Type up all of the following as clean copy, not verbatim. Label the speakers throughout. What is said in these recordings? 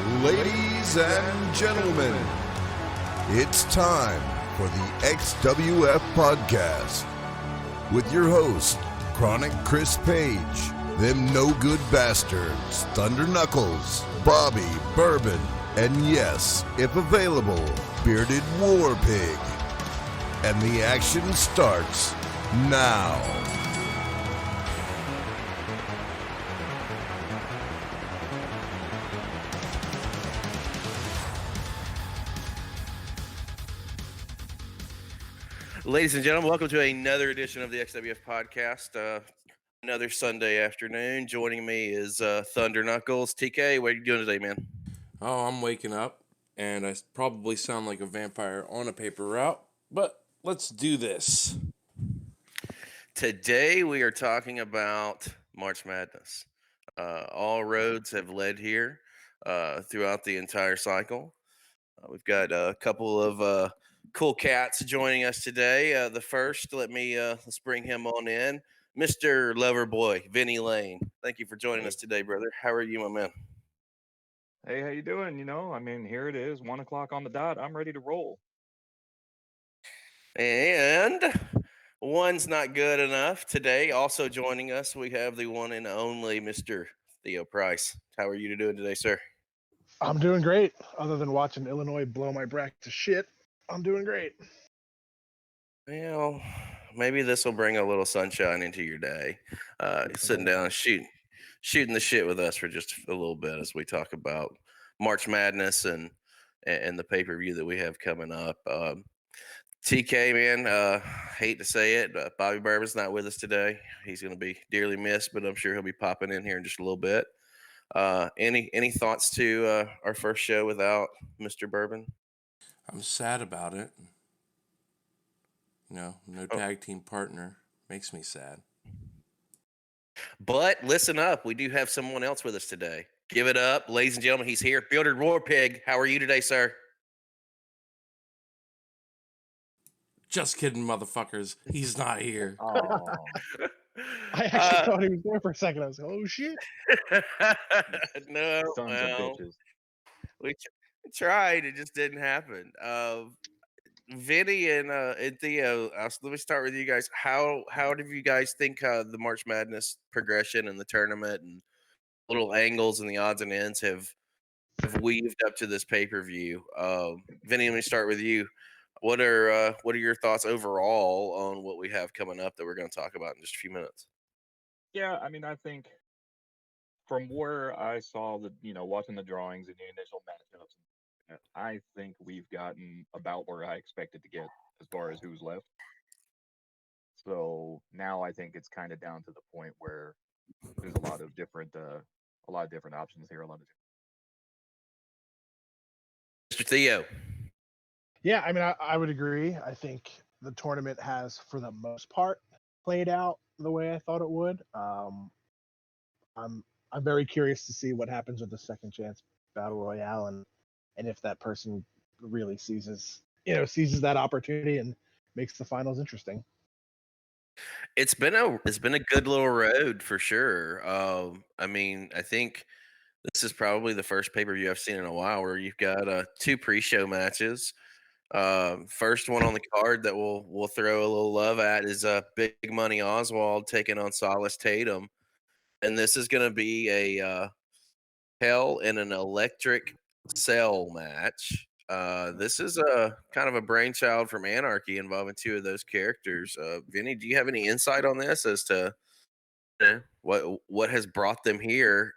Speaker 1: Ladies and gentlemen, it's time for the XWF podcast with your host, Chronic Chris Page, them no good bastards, Thunder Knuckles, Bobby Bourbon, and yes, if available, Bearded War Pig. And the action starts now.
Speaker 2: Ladies and gentlemen, welcome to another edition of the XWF podcast. Another Sunday afternoon. Joining me is Thunder Knuckles. TK, what are you doing today, man?
Speaker 3: Oh, I'm waking up, and I probably sound like a vampire on a paper route, but let's do this.
Speaker 2: Today we are talking about March Madness. All roads have led here throughout the entire cycle. We've got a couple of cool cats joining us today. The first, let's bring him on in, Mr. Loverboy, Vinnie Lane. Thank you for joining us today, brother. How are you, my man?
Speaker 4: Hey, how you doing? Here it is, 1 o'clock on the dot. I'm ready to roll.
Speaker 2: And one's not good enough. Today, also joining us, we have the one and only Mr. Theo Pryce. How are you doing today, sir?
Speaker 5: I'm doing great. Other than watching Illinois blow my bracket to shit, I'm doing great.
Speaker 2: Well, maybe this will bring a little sunshine into your day. Sitting down and shooting the shit with us for just a little bit as we talk about March Madness and the pay-per-view that we have coming up. TK, man, hate to say it, but Bobby Bourbon's not with us today. He's going to be dearly missed, but I'm sure he'll be popping in here in just a little bit. Any thoughts to our first show without Mr. Bourbon?
Speaker 3: I'm sad about it. No tag team partner makes me sad.
Speaker 2: But listen up, we do have someone else with us today. Give it up, ladies and gentlemen. He's here, Bearded War Pig. How are you today, sir?
Speaker 3: Just kidding, motherfuckers. He's not here.
Speaker 4: Oh,
Speaker 5: I actually thought he was there for a second. I was like, oh shit.
Speaker 2: No,
Speaker 4: sons
Speaker 2: well,
Speaker 4: of bitches.
Speaker 2: we tried. It just didn't happen. Vinny and Theo, let me start with you guys. How do you guys think the March Madness progression and the tournament and little angles and the odds and ends have weaved up to this pay-per-view? Vinny, let me start with you. What are your thoughts overall on what we have coming up that we're going to talk about in just a few minutes?
Speaker 4: Yeah, I think from where I saw watching the drawings and the initial matchups, I think we've gotten about where I expected to get as far as who's left. So now I think it's kind of down to the point where there's a lot of different options here.
Speaker 2: Mr. Theo.
Speaker 5: Yeah, I would agree. I think the tournament has, for the most part, played out the way I thought it would. I'm very curious to see what happens with the second chance battle royale and if that person really seizes that opportunity and makes the finals interesting.
Speaker 2: It's been a good little road for sure. I think this is probably the first pay-per-view I've seen in a while where you've got two pre-show matches. First one on the card that we'll throw a little love at is Big Money Oswald taking on Solace Tatum, and this is going to be a Hell in an Electric Cell match. This is a kind of a brainchild from Anarchy involving two of those characters. Vinny, do you have any insight on this as to what has brought them here?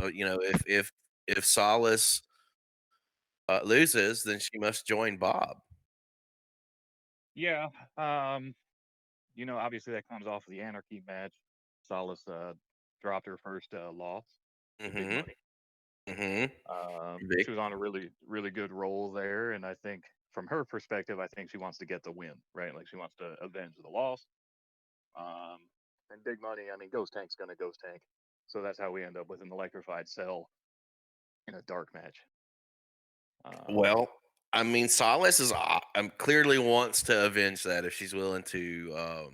Speaker 2: If Solace loses, then she must join Bob.
Speaker 4: Yeah, obviously that comes off of the Anarchy match. Solace dropped her first loss. Big
Speaker 2: Mm-hmm.
Speaker 4: Money.
Speaker 2: Mm-hmm.
Speaker 4: She was on a really, really good roll there, and I think from her perspective, I think she wants to get the win, right? Like she wants to avenge the loss. And Big Money, Ghost Tank's gonna Ghost Tank, so that's how we end up with an electrified cell in a dark match.
Speaker 2: Solace is clearly wants to avenge that if she's willing to,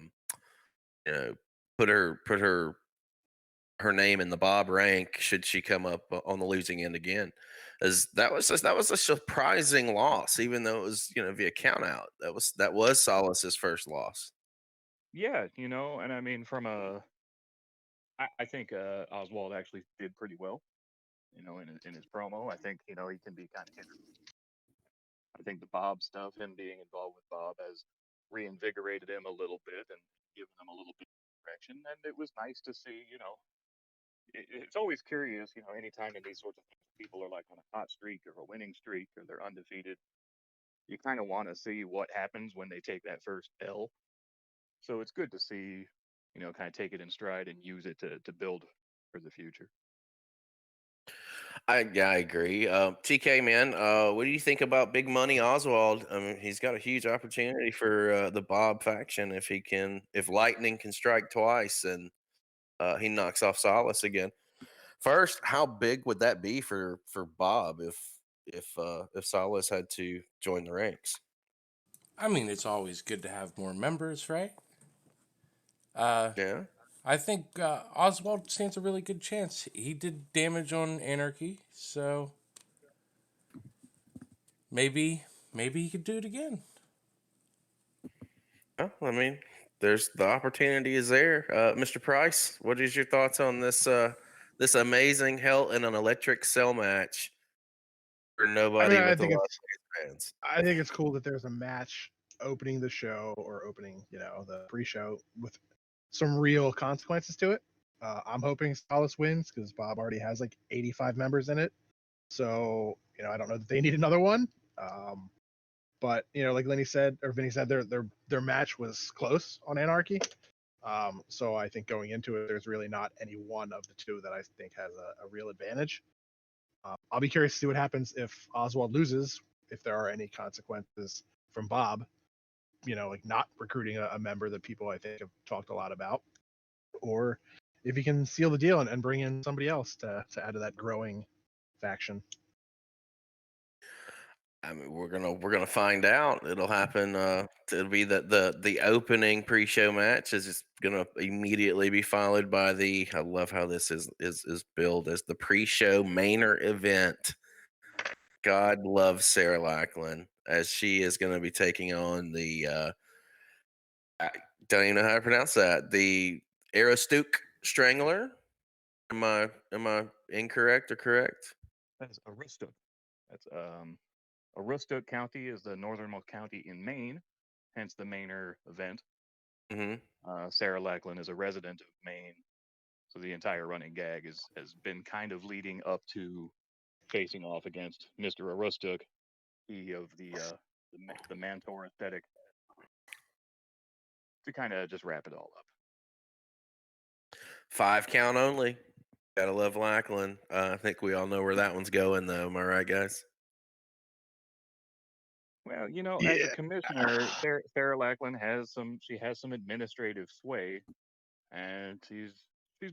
Speaker 2: put her her name in the Bob rank should she come up on the losing end again. As that was a surprising loss, even though it was via count out. That was Solace's first loss.
Speaker 4: Yeah, and I mean, I think Oswald actually did pretty well, in his promo. I think, he can be kind of hit or miss. I think the Bob stuff, him being involved with Bob, has reinvigorated him a little bit and given him a little bit of direction. And it was nice to see, it's always curious, anytime in these sorts of things, people are like on a hot streak or a winning streak or they're undefeated. You kind of want to see what happens when they take that first L. So it's good to see, kind of take it in stride and use it to build for the future.
Speaker 2: I agree. TK, man, what do you think about Big Money Oswald? I mean, he's got a huge opportunity for the Bob faction if Lightning can strike twice and he knocks off Solace again. First, how big would that be for Bob if Solace had to join the ranks?
Speaker 3: I mean, it's always good to have more members, right?
Speaker 2: Yeah.
Speaker 3: I think Oswald stands a really good chance. He did damage on Anarchy, so maybe he could do it again.
Speaker 2: Well, I mean, there's the opportunity is there. Mr. Pryce, what is your thoughts on this amazing Hell in an Electric Cell match for
Speaker 5: I
Speaker 2: nobody
Speaker 5: mean,
Speaker 2: but the Las Vegas fans?
Speaker 5: I think it's cool that there's a match opening the show or opening, the pre-show with some real consequences to it. I'm hoping Solace wins because Bob already has like 85 members in it. So, I don't know that they need another one. But like Vinnie said, their match was close on Anarchy. So I think going into it, there's really not any one of the two that I think has a real advantage. I'll be curious to see what happens if Oswald loses, if there are any consequences from Bob, like not recruiting a member that people I think have talked a lot about, or if he can seal the deal and bring in somebody else to add to that growing faction.
Speaker 2: I mean, we're gonna find out. It'll happen. It'll be the opening pre-show match is just gonna immediately be followed by the. I love how this is billed as the pre-show mainer event. God loves Sarah Lachlan as she is going to be taking on the. I don't even know how to pronounce that. The Aroostook Strangler. Am I incorrect or correct?
Speaker 4: That's Aroostook. That's Aroostook County is the northernmost county in Maine, hence the Mainer event.
Speaker 2: Mm-hmm.
Speaker 4: Sarah Lachlan is a resident of Maine, so the entire running gag has been kind of leading up to facing off against Mr. Aroostook, he of the Mantor aesthetic, to kind of just wrap it all up.
Speaker 2: 5 count only. Gotta love Lachlan. I think we all know where that one's going, though. Am I right, guys?
Speaker 4: Well, as a commissioner, Sarah Lachlan has some administrative sway, and she's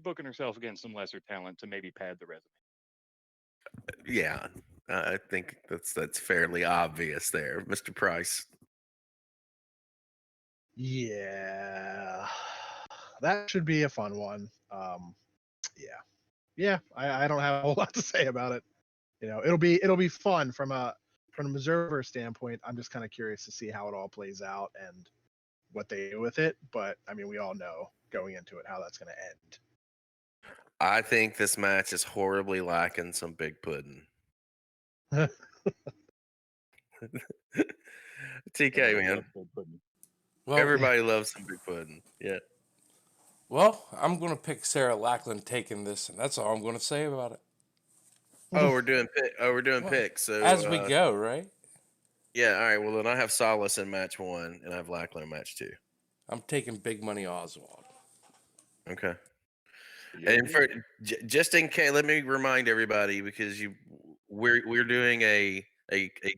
Speaker 4: booking herself against some lesser talent to maybe pad the resume.
Speaker 2: Yeah, I think that's fairly obvious there, Mr. Pryce.
Speaker 5: Yeah, that should be a fun one. Yeah. I don't have a whole lot to say about it. It'll be fun from an observer standpoint. I'm just kind of curious to see how it all plays out and what they do with it. But I mean, we all know going into it how that's going to end.
Speaker 2: I think this match is horribly lacking some big pudding. TK, man.
Speaker 3: Well,
Speaker 2: Everybody loves some big pudding. Yeah.
Speaker 3: Well, I'm going to pick Sarah Lachlan taking this, and that's all I'm going to say about it.
Speaker 2: Oh, we're doing picks. So
Speaker 3: as we go, right?
Speaker 2: Yeah. All right. Well, then I have Solace in match 1, and I have Lachlan in match 2.
Speaker 3: I'm taking Big Money Oswald.
Speaker 2: Okay. And for just in case, let me remind everybody because we're doing a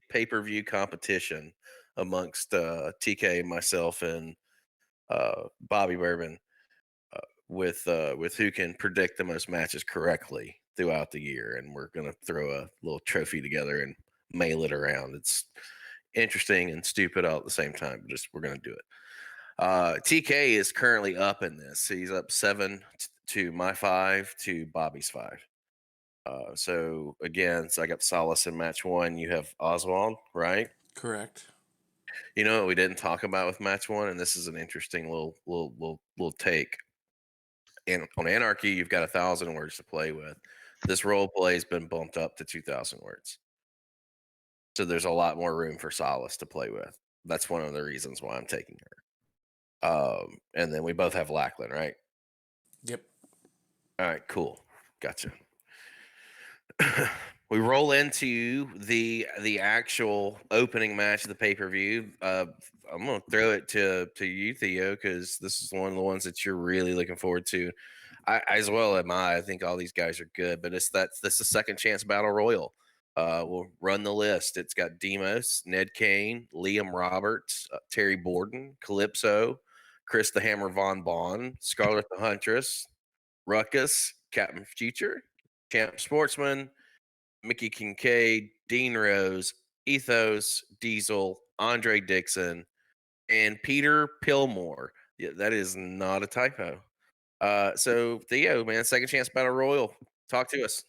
Speaker 2: pay-per-view competition amongst TK, myself, and Bobby Bourbon with who can predict the most matches correctly throughout the year, and we're gonna throw a little trophy together and mail it around. It's interesting and stupid all at the same time. Just we're gonna do it. TK is currently up in this. He's up 7 to my 5 to Bobby's 5. So again, I got Solace in match 1. You have Oswald, right?
Speaker 3: Correct.
Speaker 2: You know what we didn't talk about with match 1, and this is an interesting little take. And on Anarchy, you've got 1,000 words to play with. This role play has been bumped up to 2,000 words. So there's a lot more room for Solace to play with. That's one of the reasons why I'm taking her. And then we both have Lackland, right?
Speaker 3: Yep.
Speaker 2: All right, cool. Gotcha. We roll into the actual opening match of the pay-per-view. I'm gonna throw it to you, Theo, because this is one of the ones that you're really looking forward to. I as well am I. I think all these guys are good, but this is the second chance battle royal. We'll run the list. It's got Demos, Ned Kane, Liam Roberts, Terry Borden, Calypso, Chris the Hammer Von Bon, Scarlett the Huntress, Ruckus, Captain Future, Champ Sportsman, Mickey Kincaid, Dean Rose, Ethos, Diesel, Andre Dixon, and Peter Pillmore. Yeah, that is not a typo. So Theo, man, second chance battle royal. Talk to us.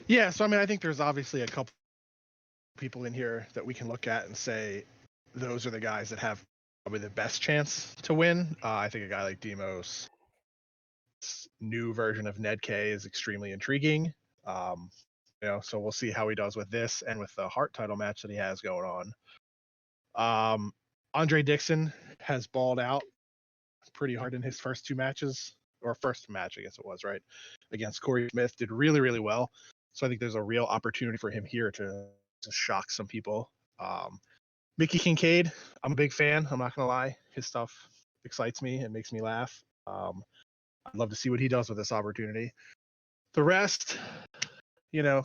Speaker 5: Yeah, so I mean, I think there's obviously a couple people in here that we can look at and say those are the guys that have probably the best chance to win. I think a guy like Demos, new version of Ned K, is extremely intriguing. So we'll see how he does with this and with the Hart title match that he has going on. Andre Dixon has balled out pretty hard in his first 2 matches, or first match, I guess it was, right? Against Corey Smith, did really, really well. So I think there's a real opportunity for him here to shock some people. Mickey Kincaid, I'm a big fan. I'm not going to lie. His stuff excites me and makes me laugh. I'd love to see what he does with this opportunity. The rest, we'll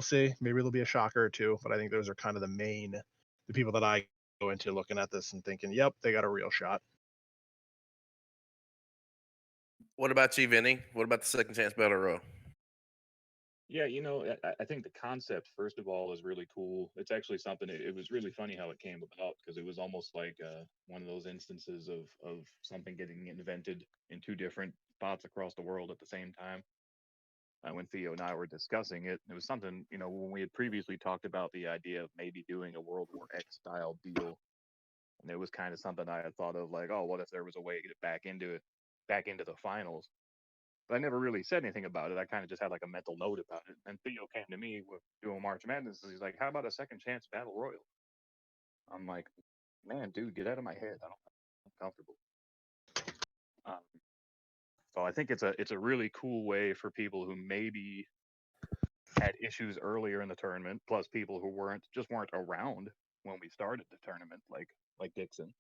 Speaker 5: see. Maybe it'll be a shocker or two, but I think those are kind of the people that I go into looking at this and thinking, yep, they got a real shot.
Speaker 2: What about you, Vinny? What about the second chance battle royal?
Speaker 4: Yeah, I think the concept, first of all, is really cool. It's actually something. It was really funny how it came about, because it was almost like one of those instances of something getting invented in 2 different spots across the world at the same time. When Theo and I were discussing it, it was something, when we had previously talked about the idea of maybe doing a World War X style deal, and it was kind of something I had thought of, like, oh, what if there was a way to get back into the finals? But I never really said anything about it. I kind of just had like a mental note about it. And Theo came to me with doing March Madness. He's like, "How about a second chance battle royal?" I'm like, "Man, dude, get out of my head. I'm comfortable." Um, so I think it's a really cool way for people who maybe had issues earlier in the tournament, plus people who weren't around when we started the tournament, like Dixon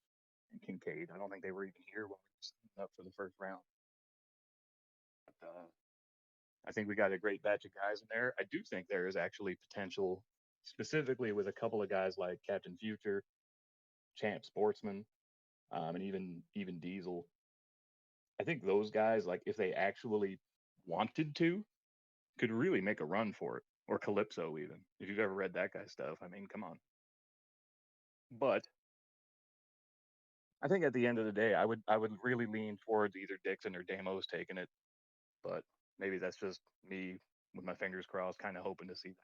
Speaker 4: and Kincaid. I don't think they were even here when we were signing up for the first round. But, I think we got a great batch of guys in there. I do think there is actually potential, specifically with a couple of guys like Captain Future, Champ Sportsman, and even Diesel. I think those guys, like, if they actually wanted to, could really make a run for it. Or Calypso, even. If you've ever read that guy's stuff, I mean, come on. But I think at the end of the day, I would really lean towards either Dixon or Damos taking it. But maybe that's just me with my fingers crossed, kind of hoping to see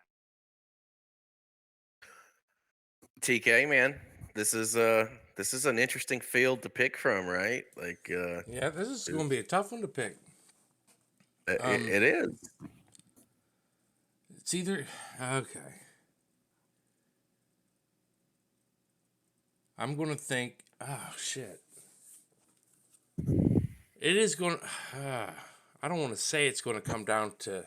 Speaker 4: that.
Speaker 2: TK, man, this is an interesting field to pick from, right? Like,
Speaker 3: Yeah, this is going to be a tough one to pick.
Speaker 2: it is.
Speaker 3: It's either okay. I'm going to think. Oh shit! It is going. I don't want to say it's going to come down to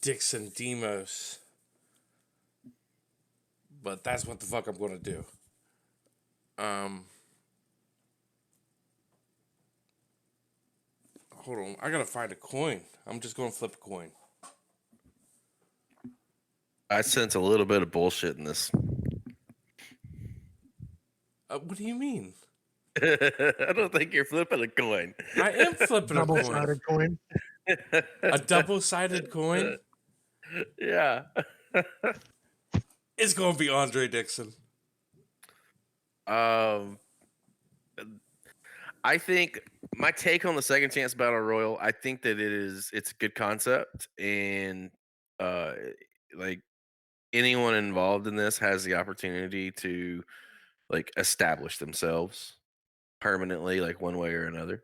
Speaker 3: Dixon Demos, but that's what the fuck I'm going to do. Hold on, I gotta find a coin. I'm just going to flip a coin.
Speaker 2: I sense a little bit of bullshit in this.
Speaker 3: What do you mean?
Speaker 2: I don't think you're flipping a coin.
Speaker 3: I am flipping a coin.
Speaker 5: Double-sided coin.
Speaker 3: A double-sided coin?
Speaker 2: Yeah.
Speaker 3: It's going to be Andre Dixon.
Speaker 2: I think my take on the second chance battle royal, I think that it's a good concept, and uh like anyone involved in this has the opportunity to like establish themselves permanently, like one way or another.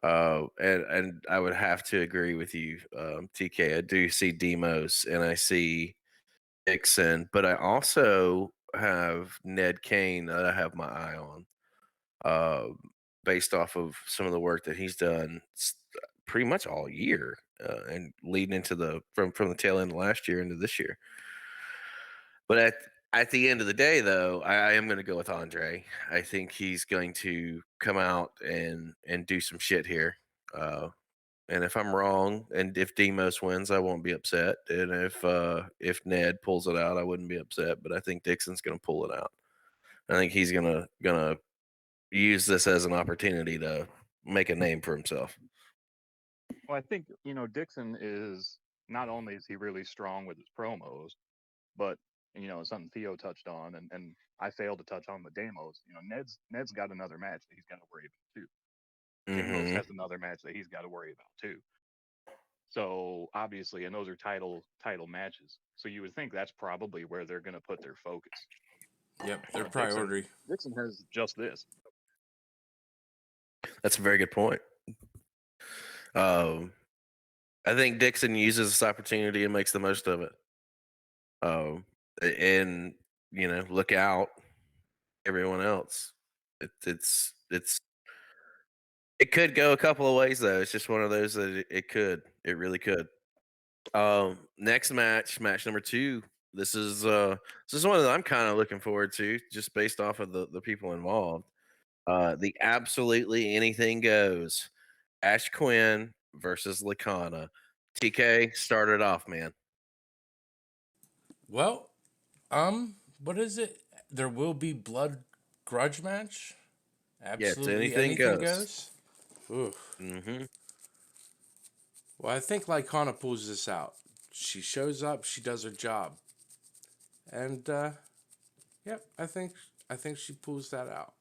Speaker 2: And I would have to agree with you, TK. I do see Demos and I see Dixon, but I also have Ned Kane that I have my eye on, uh, based off of some of the work that he's done pretty much all year, and leading into the from the tail end of last year into this year. But at the end of the day, though, I am going to go with Andre. I think he's going to come out and do some shit here. Uh, and if I'm wrong, and if Demos wins, I won't be upset. And if Ned pulls it out, I wouldn't be upset. But I think Dixon's going to pull it out. I think he's gonna use this as an opportunity to make a name for himself.
Speaker 4: Well, I think Dixon is not only is he really strong with his promos, but something Theo touched on, and I failed to touch on the Demos. Ned's got another match that he's got to worry about too. Demos
Speaker 2: Mm-hmm.
Speaker 4: has another match that he's got to worry about too. So obviously, and those are title matches. So you would think that's probably where they're going to put their focus.
Speaker 3: Yep, their
Speaker 4: But
Speaker 3: priority.
Speaker 4: Dixon has just this.
Speaker 2: That's a very good point. I think Dixon uses this opportunity and makes the most of it. And look out, everyone else. It could go a couple of ways though. It's just one of those that it could. It really could. Next match number 2. This is one that I'm kind of looking forward to, just based off of the people involved. The absolutely anything goes. Ash Quinn versus Leconna. TK, start it off, man.
Speaker 3: Well, what is it? There will be blood grudge match.
Speaker 2: Yeah, it's
Speaker 3: Absolutely
Speaker 2: anything
Speaker 3: anything
Speaker 2: goes.
Speaker 3: goes. Oof.
Speaker 2: Mm-hmm.
Speaker 3: Well, I think Lycana pulls this out. She shows up. She does her job, and yep, I think she pulls that out.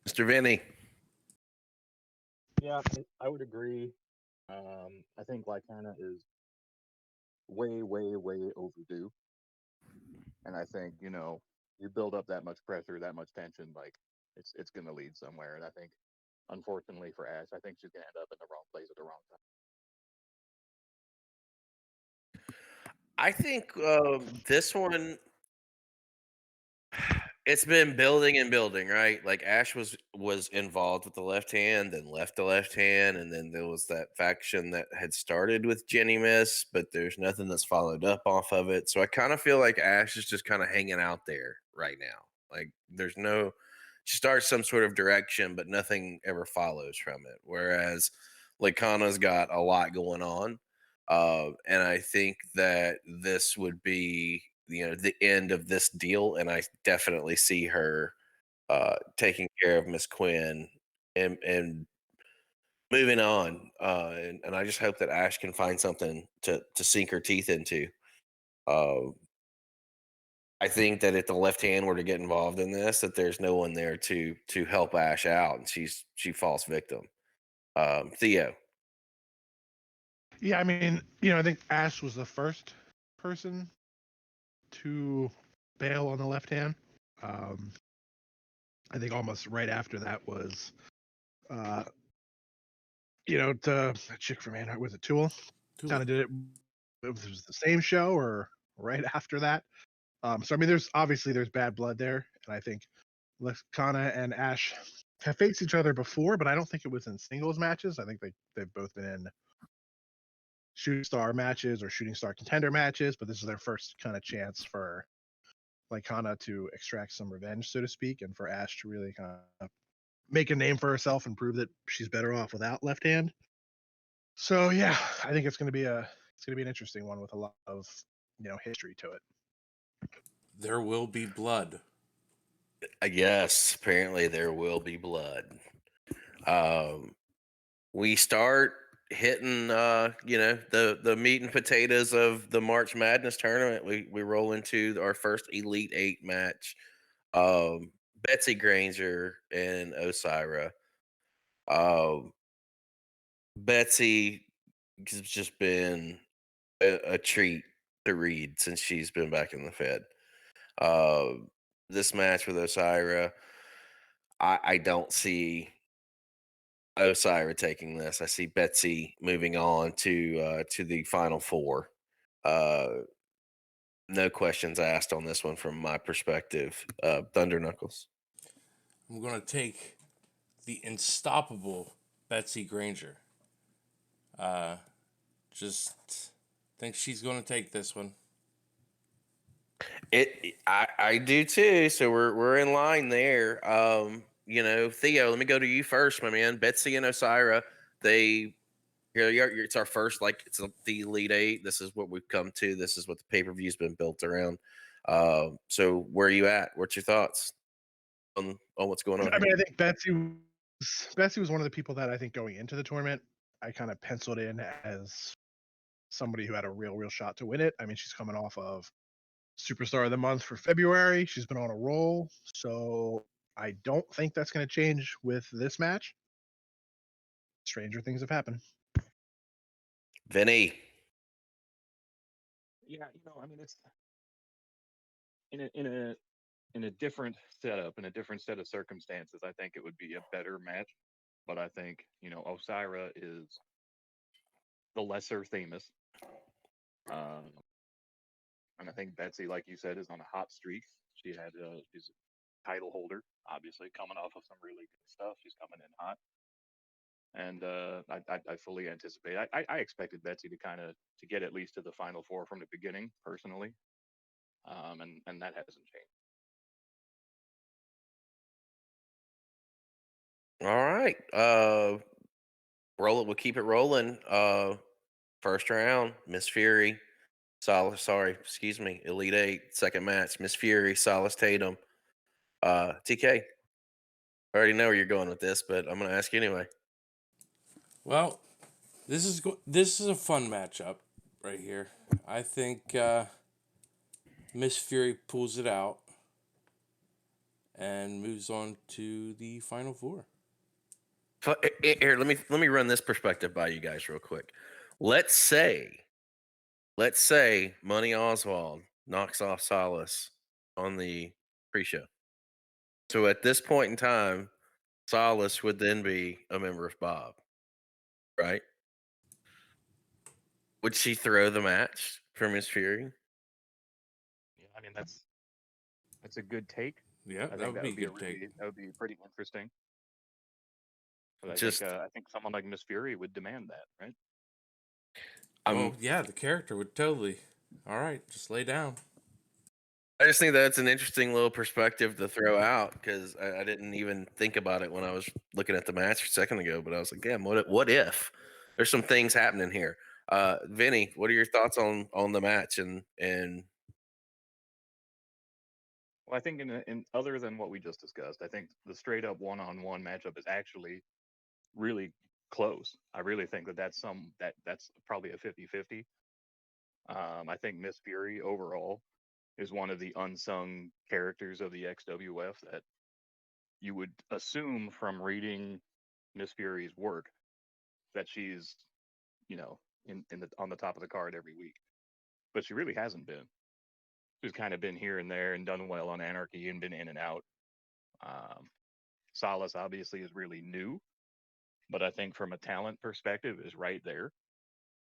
Speaker 2: Mr. Vinnie.
Speaker 4: Yeah, I would agree. I think Lycana is way, way, way overdue. And I think, you build up that much pressure, that much tension, like it's going to lead somewhere. And I think, unfortunately for Ash, I think she's going to end up in the wrong place at the wrong time.
Speaker 2: I think this one, it's been building and building, right? Like Ash was involved with the left hand, then left the left hand, and then there was that faction that had started with Jenny Miss, but there's nothing that's followed up off of it. So I kind of feel like Ash is just kind of hanging out there right now. Like she starts some sort of direction, but nothing ever follows from it. Whereas Lacana's got a lot going on. And I think that this would be the end of this deal, and I definitely see her taking care of Miss Quinn and moving on. And I just hope that Ash can find something to sink her teeth into. I think that if the left hand were to get involved in this, that there's no one there to help Ash out, and she falls victim. Theo.
Speaker 5: Yeah, I mean, I think Ash was the first person to bail on the left hand. I think almost right after that was, the chick from Manhart, was it Tool? Kind of did it. It was the same show or right after that. So I mean, there's bad blood there, and I think Leconna and Ash have faced each other before, but I don't think it was in singles matches. I think they've both been in shooting star matches or shooting star contender matches, but this is their first kind of chance for Leconna to extract some revenge, so to speak, and for Ash to really kind of make a name for herself and prove that she's better off without left hand. So yeah, I think it's going to be an interesting one with a lot of history to it.
Speaker 3: There will be blood.
Speaker 2: Yes, apparently there will be blood. We start hitting the meat and potatoes of the March Madness tournament. We roll into our first Elite 8 match. Betsy Granger and Osira. Betsy has just been a treat to read since she's been back in the Fed. This match with Osira, I don't see Osira taking this. I see Betsy moving on to the final four. No questions asked on this one from my perspective. Thunder Knuckles.
Speaker 3: I'm going to take the unstoppable Betsy Granger. Just think she's going to take this one.
Speaker 2: I do too. So we're in line there. Theo, let me go to you first, my man. Betsy and Osira, it's our first, like, it's the Elite Eight. This is what we've come to. This is what the pay-per-view's been built around. So where are you at? What's your thoughts on what's going on?
Speaker 5: I mean, I think Betsy was one of the people that I think going into the tournament, I kind of penciled in as somebody who had a real shot to win it. I mean, she's coming off of Superstar of the Month for February. She's been on a roll. So I don't think that's going to change with this match. Stranger things have happened.
Speaker 2: Vinnie.
Speaker 4: Yeah, I mean, it's in a different setup, in a different set of circumstances. I think it would be a better match, but I think Osira is the lesser famous, and I think Betsy, like you said, is on a hot streak. She's a title holder, obviously coming off of some really good stuff. She's coming in hot. And I fully anticipate. I expected Betsy to get at least to the final four from the beginning, personally, and that hasn't changed.
Speaker 2: All right. Roll it. We'll keep it rolling. First round, Miss Fury, Elite Eight, second match, Miss Fury, Solace Tatum. TK. I already know where you're going with this, but I'm going to ask you anyway.
Speaker 3: Well, this is a fun matchup right here. I think Miss Fury pulls it out and moves on to the final four.
Speaker 2: Here, let me run this perspective by you guys real quick. Let's say Money Oswald knocks off Solace on the pre-show. So at this point in time, Solace would then be a member of Bob, right? Would she throw the match for Miss Fury?
Speaker 4: Yeah, I mean that's a good take.
Speaker 3: Yeah,
Speaker 4: I
Speaker 3: that
Speaker 4: think
Speaker 3: would be a good take.
Speaker 4: That would be pretty interesting. But
Speaker 2: Just,
Speaker 4: I think someone like Miss Fury would demand that, right?
Speaker 3: Oh yeah, the character would totally. All right, just lay down.
Speaker 2: I just think that's an interesting little perspective to throw out because I didn't even think about it when I was looking at the match a second ago. But I was like, damn, what if? There's some things happening here. Vinny, what are your thoughts on the match and
Speaker 4: Well, I think in other than what we just discussed, I think the straight up one-on-one matchup is actually really close. I really think that's probably a 50-50. I think Miss Fury overall is one of the unsung characters of the XWF that you would assume from reading Miss Fury's work that she's, on the top of the card every week. But she really hasn't been. She's kind of been here and there and done well on Anarchy and been in and out. Solace obviously is really new, but I think from a talent perspective is right there.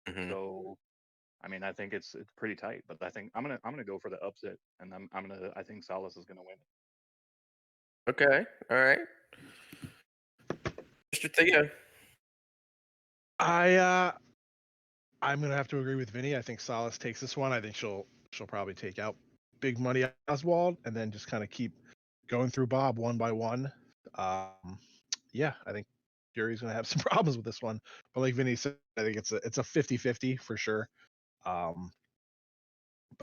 Speaker 2: Mhm.
Speaker 4: So, I mean, I think it's pretty tight. But I think I'm gonna go for the upset, and I think Solace is gonna win.
Speaker 2: Okay, all right, Mr. Theo.
Speaker 5: I'm gonna have to agree with Vinny. I think Solace takes this one. I think she'll probably take out Big Money Oswald and then just kind of keep going through Bob one by one. Yeah, I think Fury's gonna have some problems with this one. But like Vinny said, I think it's a 50-50 for sure. But I'm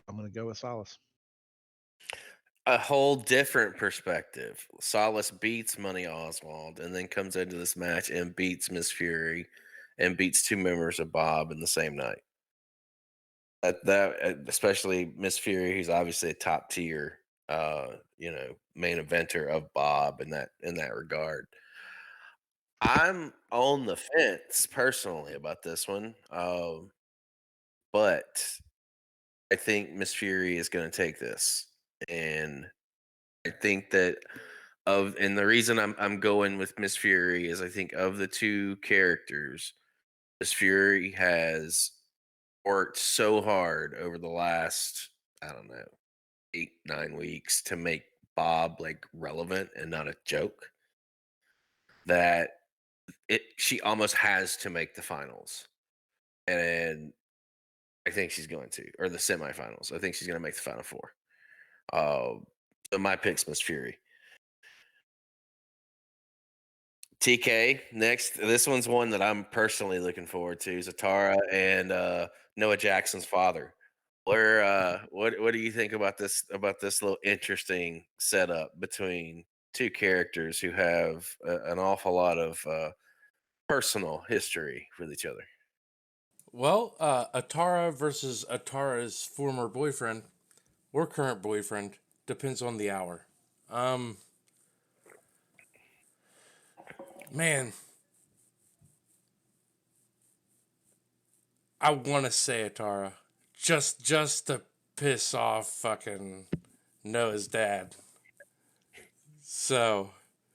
Speaker 5: gonna go with Solace.
Speaker 2: A whole different perspective. Solace beats Money Oswald and then comes into this match and beats Miss Fury and beats two members of Bob in the same night. That especially Miss Fury, who's obviously a top tier main eventer of Bob in that regard. I'm on the fence personally about this one, but I think Miss Fury is going to take this, and I think that and the reason I'm going with Miss Fury is I think of the two characters, Miss Fury has worked so hard over the last, I don't know, 8, 9 weeks to make Bob like relevant and not a joke that she almost has to make the finals. And I think she's going to, or the semifinals. I think she's going to make the final four. So my pick's Miss Fury. TK next. This one's one that I'm personally looking forward to. Zatara and Noah Jackson's father. What do you think about this little interesting setup between two characters who have an awful lot of personal history with each other?
Speaker 3: Well, Atara versus Atara's former boyfriend or current boyfriend depends on the hour. Man, I want to say Atara just to piss off fucking Noah's dad. So,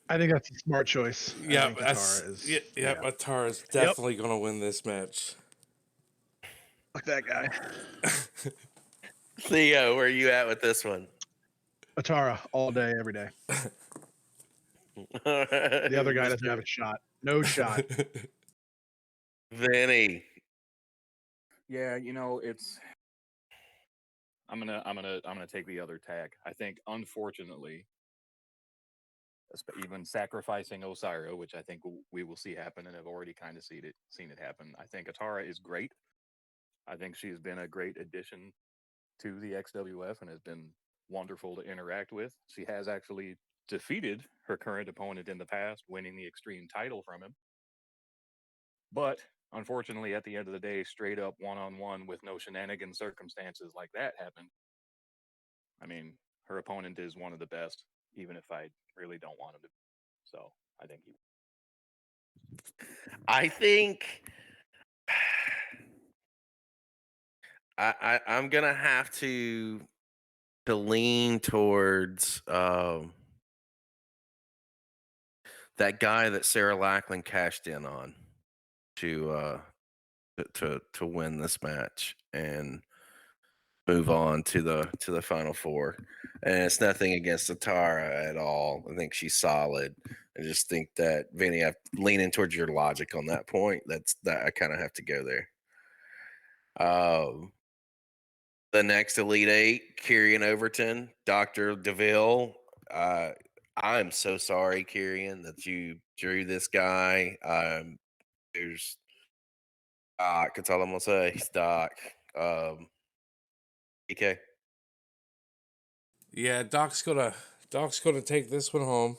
Speaker 5: I think that's a smart choice. I
Speaker 3: yeah,
Speaker 5: think Atara is.
Speaker 3: Atara's definitely gonna win this match.
Speaker 5: Fuck that guy.
Speaker 2: Theo, where are you at with this one?
Speaker 5: Atara all day, every day. The other guy doesn't have a shot. No shot.
Speaker 2: Vinny.
Speaker 4: Yeah, it's. I'm gonna take the other tack. I think, unfortunately, even sacrificing Osiris, which I think we will see happen, and have already kind of seen it happen. I think Atara is great. I think she's been a great addition to the XWF and has been wonderful to interact with. She has actually defeated her current opponent in the past, winning the Extreme title from him. But unfortunately, at the end of the day, straight up one-on-one with no shenanigans circumstances like that happened. I mean, her opponent is one of the best, even if I really don't want him to. So I think he.
Speaker 2: I think I'm gonna have to lean towards that guy that Sarah Lackland cashed in on to win this match and move on to the final four. And it's nothing against Atara at all. I think she's solid. I just think that Vinny, I'm leaning towards your logic on that point. That I kind of have to go there. The next Elite Eight, Kieran Overton, Dr. DeVille. I'm so sorry, Kieran, that you drew this guy. There's Doc. That's all I'm gonna say. He's Doc. EK.
Speaker 3: Yeah, Doc's gonna take this one home.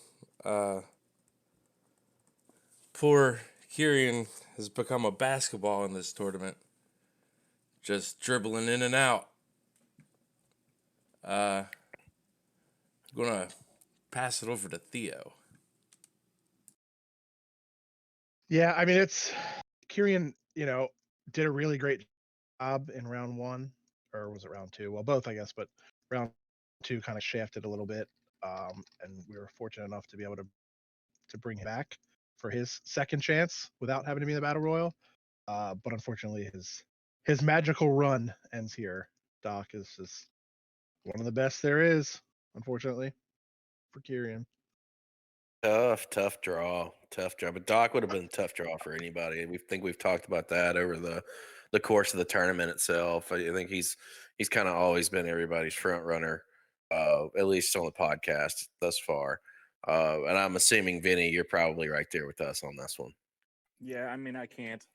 Speaker 3: Poor Kieran has become a basketball in this tournament, just dribbling in and out. Gonna pass it over to Theo.
Speaker 5: Yeah, I mean, it's Kyrian, did a really great job in round one, or was it round two? Well, both, I guess, but round two kind of shafted a little bit. And we were fortunate enough to be able to bring him back for his second chance without having to be in the battle royal. But unfortunately, his magical run ends here. Doc is just one of the best there is, unfortunately, for Kyrian.
Speaker 2: Tough draw. But Doc would have been a tough draw for anybody. We think we've talked about that over the course of the tournament itself. I think he's kind of always been everybody's front runner, at least on the podcast thus far. And I'm assuming, Vinny, you're probably right there with us on this one.
Speaker 4: Yeah, I mean, I can't.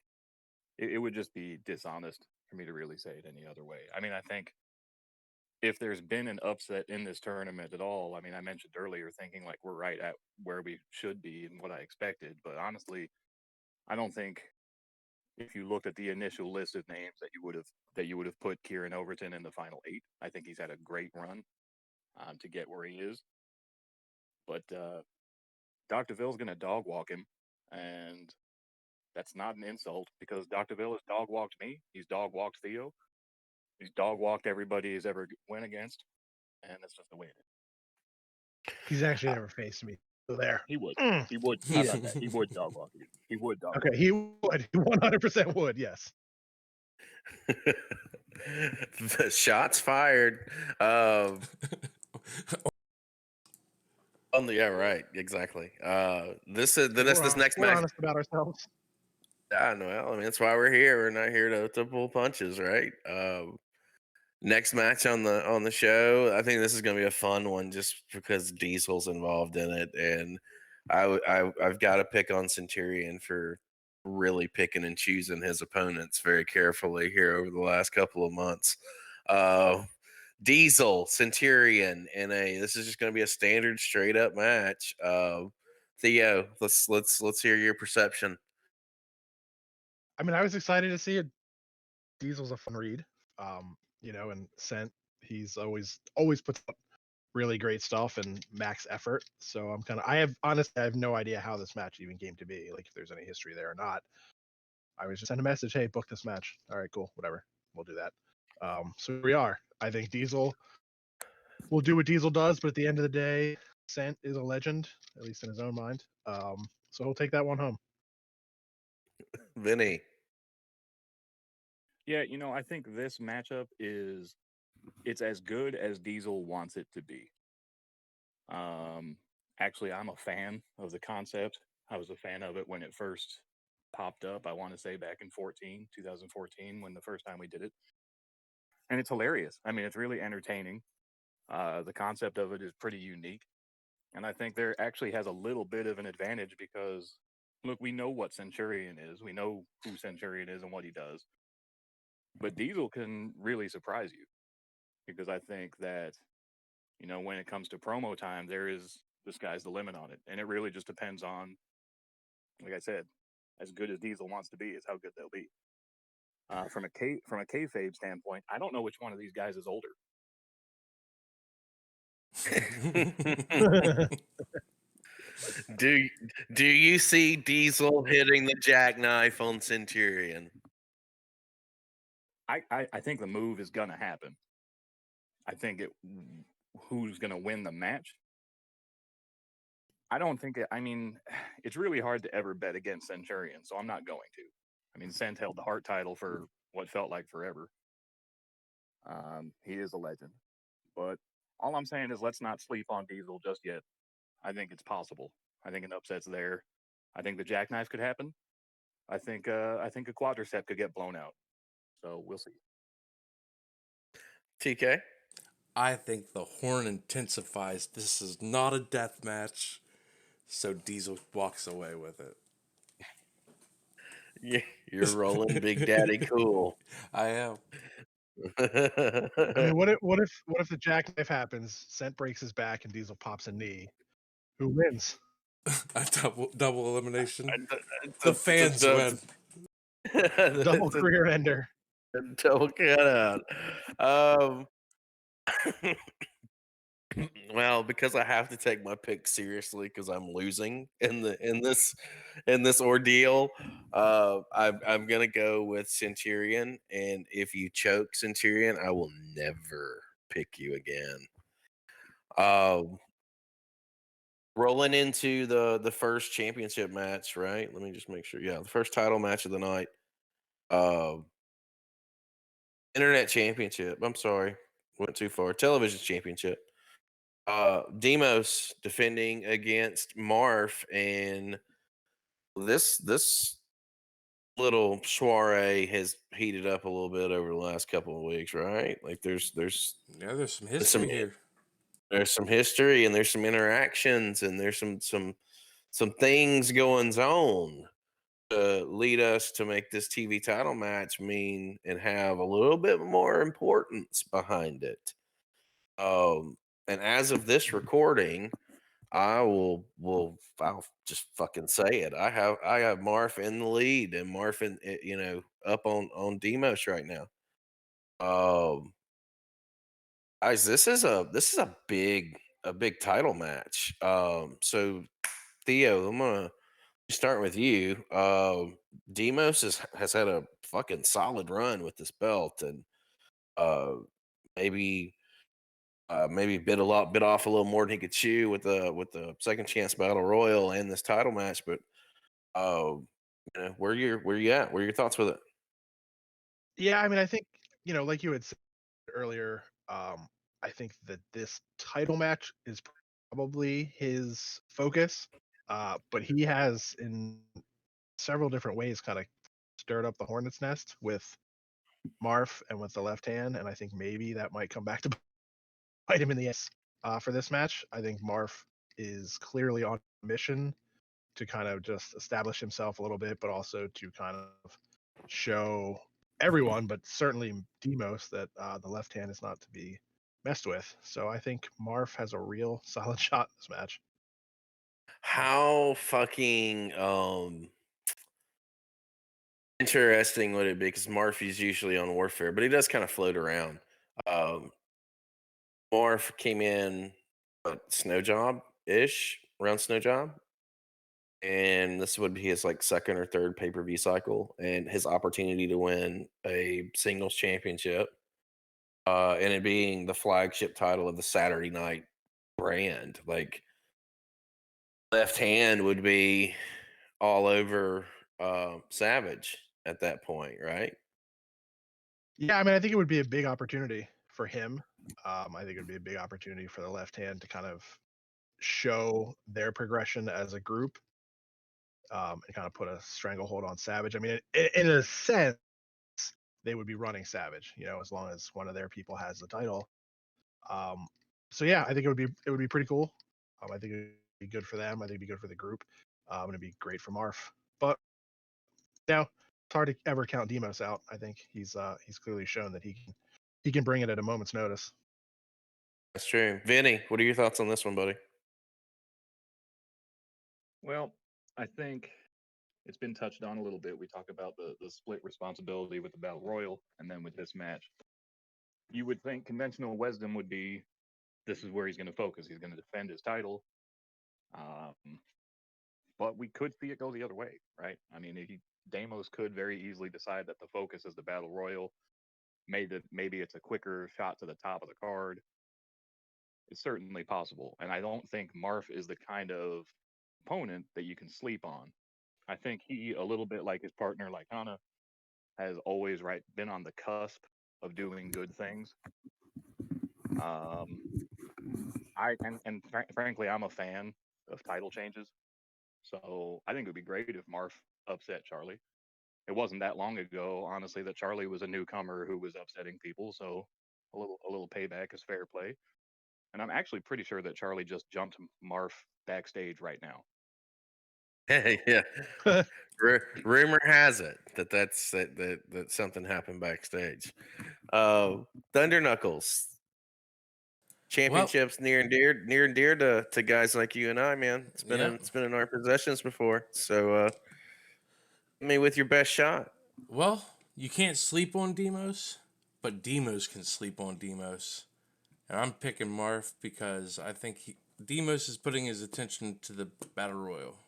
Speaker 4: It would just be dishonest for me to really say it any other way. I mean, I think if there's been an upset in this tournament at all, I mean, I mentioned earlier thinking like we're right at where we should be and what I expected. But honestly, I don't think if you looked at the initial list of names that you would have put Kieran Overton in the final eight. I think he's had a great run. to get where he is. But Dr. Ville's going to dog walk him, and that's not an insult because Dr. Ville has dog walked me. He's dog walked Theo. He's dog walked everybody he's ever went against, and that's just the way it is.
Speaker 5: He's actually never faced me. So there.
Speaker 4: He would.
Speaker 5: Mm.
Speaker 4: He would. How about that? He would dog walk you. He would dog walk
Speaker 5: Okay, he would. He 100% would. Yes.
Speaker 2: The shots fired. Yeah, right. Exactly. This next
Speaker 5: we're
Speaker 2: match.
Speaker 5: honest about ourselves.
Speaker 2: I know. Well, I mean, that's why we're here. We're not here to pull punches, right? Next match on the show. I think this is going to be a fun one, just because Diesel's involved in it, and I've got to pick on Centurion for really picking and choosing his opponents very carefully here over the last couple of months. Diesel, Centurion, this is just going to be a standard straight up match. Theo, let's hear your perception.
Speaker 5: I mean, I was excited to see it. Diesel's a fun read. And Cent, he's always puts up really great stuff and max effort. So I have no idea how this match even came to be, like if there's any history there or not. I was just sent a message, hey, book this match. All right, cool, whatever. We'll do that. So here we are. I think Diesel will do what Diesel does, but at the end of the day, Cent is a legend, at least in his own mind. So he'll take that one home.
Speaker 2: Vinnie.
Speaker 4: Yeah, I think this matchup it's as good as Diesel wants it to be. Actually, I'm a fan of the concept. I was a fan of it when it first popped up. I want to say back in 2014, when the first time we did it. And it's hilarious. I mean, it's really entertaining. The concept of it is pretty unique. And I think there actually has a little bit of an advantage because, look, we know what Centurion is. We know who Centurion is and what he does. But Diesel can really surprise you because I think that, when it comes to promo time, the sky's the limit on it. And it really just depends on, like I said, as good as Diesel wants to be is how good they'll be. From a kayfabe standpoint, I don't know which one of these guys is older.
Speaker 2: Do you see Diesel hitting the jackknife on Centurion?
Speaker 4: I think the move is gonna happen. I think who's gonna win the match? I don't think I mean, it's really hard to ever bet against Centurion, so I'm not going to. I mean, Cent held the Heart title for what felt like forever. He is a legend. But all I'm saying is let's not sleep on Diesel just yet. I think it's possible. I think an upset's there. I think the jackknife could happen. I think a quadricep could get blown out. So we'll see.
Speaker 2: TK?
Speaker 3: I think the horn intensifies. This is not a death match. So Diesel walks away with it.
Speaker 2: Yeah, you're rolling Big Daddy cool.
Speaker 3: I am.
Speaker 5: I mean, what if the jackknife happens, Cent breaks his back, and Diesel pops a knee? Who wins?
Speaker 3: A double elimination. The fans win.
Speaker 5: Double career ender.
Speaker 2: Double cut out. Well, because I have to take my pick seriously because I'm losing in this ordeal, I'm gonna go with Centurion. And if you choke Centurion, I will never pick you again. Rolling into the first championship match, right? Let me just make sure. Yeah, the first title match of the night. Internet championship. I'm sorry, went too far. Television championship. Demos defending against Marf, and this little soiree has heated up a little bit over the last couple of weeks, right? Like there's
Speaker 3: some history here.
Speaker 2: There's some history and there's some interactions and there's some things going on to lead us to make this TV title match mean and have a little bit more importance behind it. And as of this recording, I'll just fucking say it. I have Marf in the lead and Marf up on Demos right now. Guys, this is a big title match. So Theo, I'm gonna start with you. Demos has had a fucking solid run with this belt, and uh, maybe maybe bit off a little more than he could chew with the second chance battle royal and this title match. But where you at? What are your thoughts with it?
Speaker 5: Yeah, I mean, I think, like you had said earlier, I think that this title match is probably his focus. But he has in several different ways kind of stirred up the hornet's nest with Marf and with the left hand, and I think maybe that might come back to bite him in the ass for this match. I think Marf is clearly on a mission to kind of just establish himself a little bit, but also to kind of show everyone, but certainly Demos, that the left hand is not to be messed with. So I think Marf has a real solid shot in this match.
Speaker 2: How fucking interesting would it be? Because Murphy's usually on Warfare, but he does kind of float around. Um, Morph came in Snow Job ish, around Snow Job, and this would be his like second or third pay per view cycle, and his opportunity to win a singles championship, and it being the flagship title of the Saturday Night brand. Like left hand would be all over Savage at that point, right?
Speaker 5: Yeah, I mean, I think it would be a big opportunity for him. I think it would be a big opportunity for the left hand to kind of show their progression as a group, and kind of put a stranglehold on Savage. I mean, in a sense, they would be running Savage, as long as one of their people has the title. Um, so yeah, I think it would be pretty cool. I think it'd be good for them. I think it'd be good for the group. And it'd be great for Marf. But it's hard to ever count Demos out. I think he's clearly shown that he can bring it at a moment's notice.
Speaker 2: That's true. Vinny, what are your thoughts on this one, buddy?
Speaker 4: Well, I think it's been touched on a little bit. We talk about the split responsibility with the Battle Royal and then with this match. You would think conventional wisdom would be this is where he's going to focus. He's going to defend his title. Um, but we could see it go the other way, right? I mean, Damos could very easily decide that the focus is the Battle Royal. Maybe it's a quicker shot to the top of the card. It's certainly possible. And I don't think Marf is the kind of opponent that you can sleep on. I think he, a little bit like his partner Leconna, has always been on the cusp of doing good things. Um, frankly, I'm a fan of title changes, so I think it would be great if Marf upset Charlie. It wasn't that long ago, honestly, that Charlie was a newcomer who was upsetting people, so a little payback is fair play. And I'm actually pretty sure that Charlie just jumped Marf backstage right now.
Speaker 2: Hey, yeah. Rumor has it that something happened backstage. Thunder Knuckles
Speaker 3: Well,
Speaker 2: championships near and dear to guys like you and I, man.
Speaker 3: yeah.
Speaker 2: It's been in our possessions before. So, I mean, with your best shot.
Speaker 3: Well, you can't sleep on Demos, but Demos can sleep on Demos. And I'm picking Marf because I think Demos is putting his attention to the Battle Royal.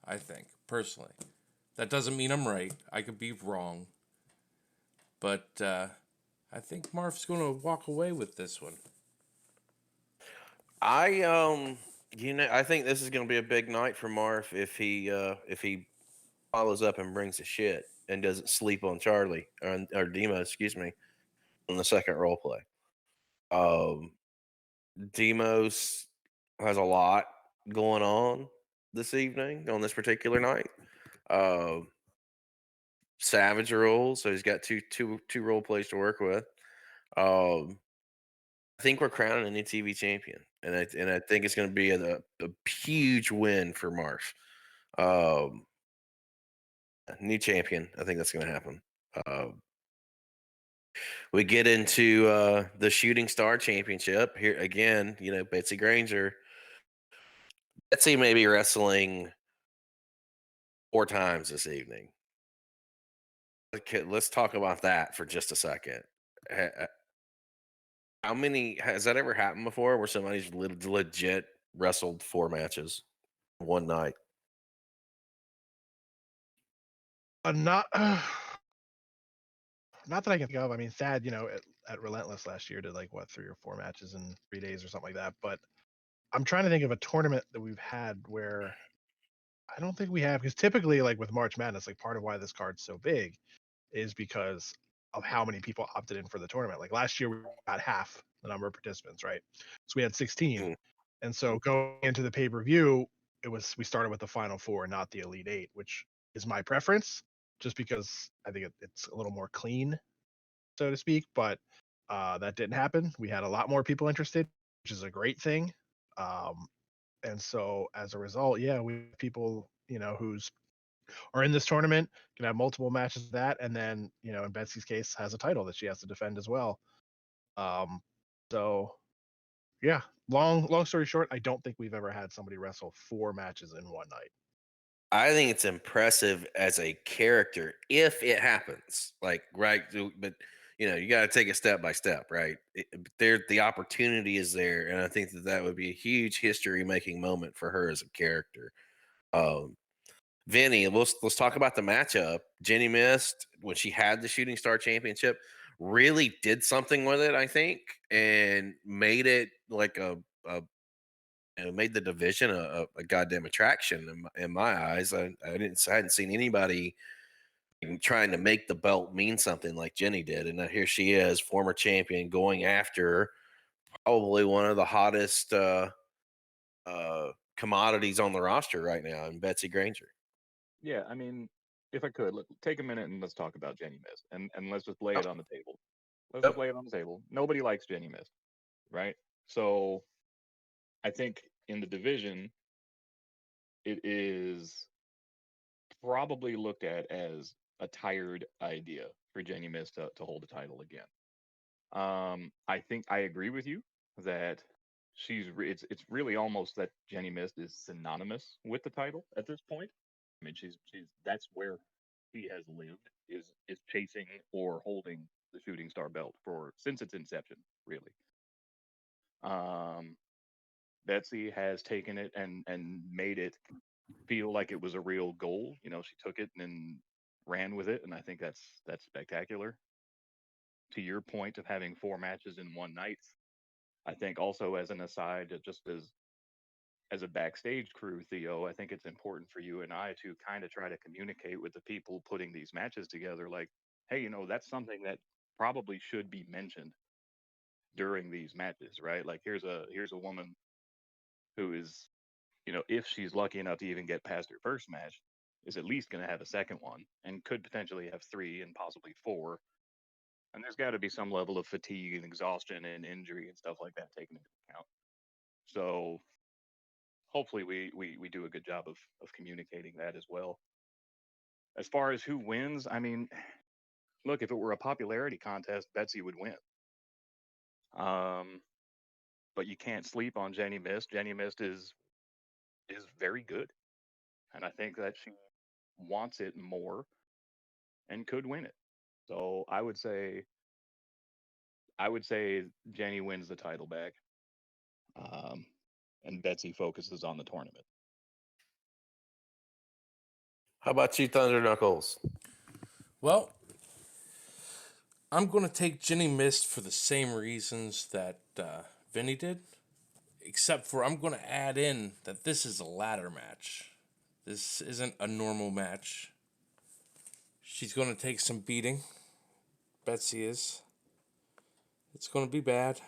Speaker 3: I think, personally. That doesn't mean I'm right. I could be wrong. But I think Marf's going to walk away with this one.
Speaker 2: I think this is going to be a big night for Marf if he follows up and brings the shit and doesn't sleep on Charlie or Demo, excuse me, on the second role play. Demos has a lot going on this evening on this particular night. Savage rules, so he's got two role plays to work with. I think we're crowning a new TV champion, and I think it's going to be a huge win for Marsh. New champion. I think that's going to happen. We get into the Shooting Star Championship here again. Betsy Granger. Betsy may be wrestling 4 times this evening. Okay, let's talk about that for just a second. How many has that ever happened before where somebody's legit wrestled 4 matches one night?
Speaker 5: Not not that I can think of. I mean, Thad, at Relentless last year did like what 3 or 4 matches in 3 days or something like that. But I'm trying to think of a tournament that we've had where I don't think we have, because typically, like with March Madness, like part of why this card's so big is because of how many people opted in for the tournament. Like last year, we got half the number of participants, right? So we had 16,
Speaker 2: Mm.
Speaker 5: and so going into the pay per view, we started with the final 4, not the Elite 8, which is my preference, just because I think it's a little more clean, so to speak. But that didn't happen. We had a lot more people interested, which is a great thing. Um, and so as a result, yeah, we have people, who's are in this tournament can have multiple matches of that, and then in Betsy's case has a title that she has to defend as well. Um, so yeah, long story short, I don't think we've ever had somebody wrestle 4 matches in one night.
Speaker 2: I think it's impressive as a character if it happens. Like, right, but you got to take it step by step, right? The opportunity is there, and I think that would be a huge history-making moment for her as a character. Um, Vinny, let's talk about the matchup. Jenny Mist when she had the Shooting Star Championship, really did something with it, I think, and made it like made the division a goddamn attraction in my eyes. I hadn't seen anybody trying to make the belt mean something like Jenny did, and now here she is, former champion, going after probably one of the hottest commodities on the roster right now, in Betsy Granger.
Speaker 4: Yeah, I mean, if I could, take a minute and let's talk about Jenny Mist, and let's just lay
Speaker 2: Yep.
Speaker 4: it on the table. Let's
Speaker 2: Yep.
Speaker 4: just lay it on the table. Nobody likes Jenny Mist, right? So I think in the division, it is probably looked at as a tired idea for Jenny Mist to hold the title again. I think I agree with you that it's really almost that Jenny Mist is synonymous with the title at this point. I mean, she's that's where she has lived is chasing or holding the Shooting Star belt for since its inception, really. Um, Betsy has taken it and made it feel like it was a real goal. She took it and ran with it, and I think that's spectacular. To your point of having 4 matches in one night, I think also as an aside, just as a backstage crew, Theo, I think it's important for you and I to kind of try to communicate with the people putting these matches together, like, hey, that's something that probably should be mentioned during these matches, right? Like here's a woman who is, if she's lucky enough to even get past her first match, is at least going to have a second one and could potentially have 3 and possibly 4. And there's got to be some level of fatigue and exhaustion and injury and stuff like that taken into account. So hopefully we do a good job of communicating that as well. As far as who wins, I mean, look, if it were a popularity contest, Betsy would win. Um, but you can't sleep on Jenny Mist. Jenny Mist is very good, and I think that she wants it more and could win it. So I would say Jenny wins the title back, um, and Betsy focuses on the tournament.
Speaker 2: How about you, Thunder Knuckles?
Speaker 3: Well, I'm going to take Jenny Mist for the same reasons that Vinny did, except for I'm going to add in that this is a ladder match. This isn't a normal match. She's going to take some beating. Betsy is. It's going to be bad.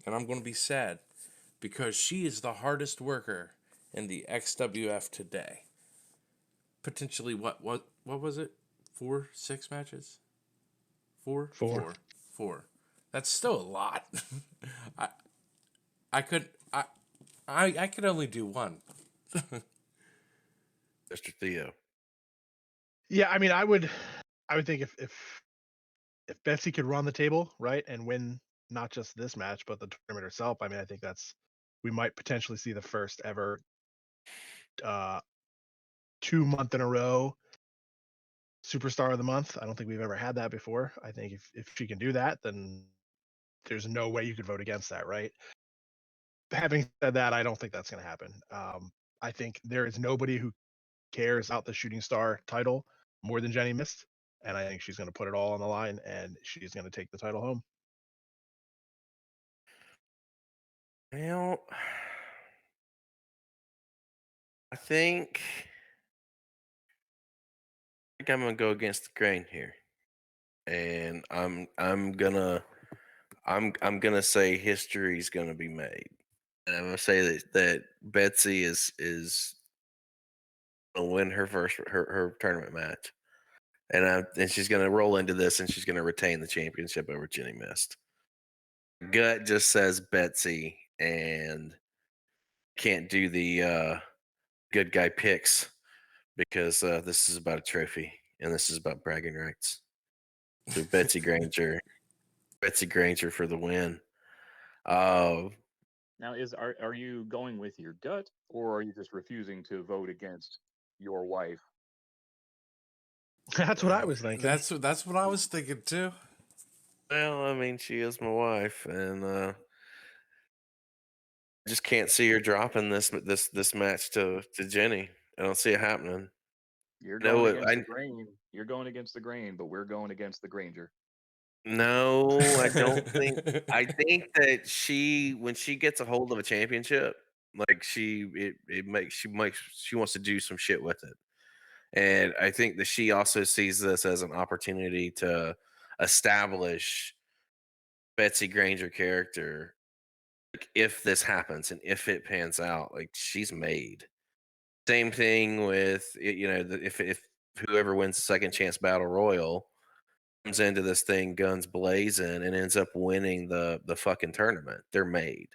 Speaker 3: And I'm going to be sad because she is the hardest worker in the XWF today. Potentially, what was it? 4, 6 matches? 4?
Speaker 5: 4.
Speaker 3: 4. That's still a lot. I I could I could only do one.
Speaker 2: Mr. Theo.
Speaker 5: Yeah, I mean, I would think if Betsy could run the table right and win not just this match but the tournament herself, I mean, I think we might potentially see the first ever 2 month in a row superstar of the month. I don't think we've ever had that before. I think if she can do that, then there's no way you could vote against that, right? Having said that, I don't think that's going to happen. I think there is nobody who cares about the shooting star title more than Jenny Mist, and I think she's going to put it all on the line, and she's going to take the title home.
Speaker 2: Well, I think I'm gonna go against the grain here, and I'm gonna say history's gonna be made, and I'm gonna say that Betsy is gonna win her her tournament match, and she's gonna roll into this, and she's gonna retain the championship over Jenny Mist. Gut just says Betsy, and can't do the good guy picks because this is about a trophy and this is about bragging rights. So Betsy Granger for the win.
Speaker 4: Now, are you going with your gut, or are you just refusing to vote against your wife?
Speaker 5: That's what I was thinking.
Speaker 3: That's what I was thinking too.
Speaker 2: Well, I mean, she is my wife, and I just can't see her dropping this match to Jenny. I don't see it happening.
Speaker 4: You're
Speaker 2: No,
Speaker 4: going against the grain. You're going against the grain, but we're going against the Granger.
Speaker 2: No, I don't think. I think that when she gets a hold of a championship, like she wants to do some shit with it, and I think that she also sees this as an opportunity to establish Betsy Granger character. Like, if this happens and if it pans out, like, she's made. Same thing with if whoever wins the second chance battle royal comes into this thing guns blazing and ends up winning the fucking tournament, they're made.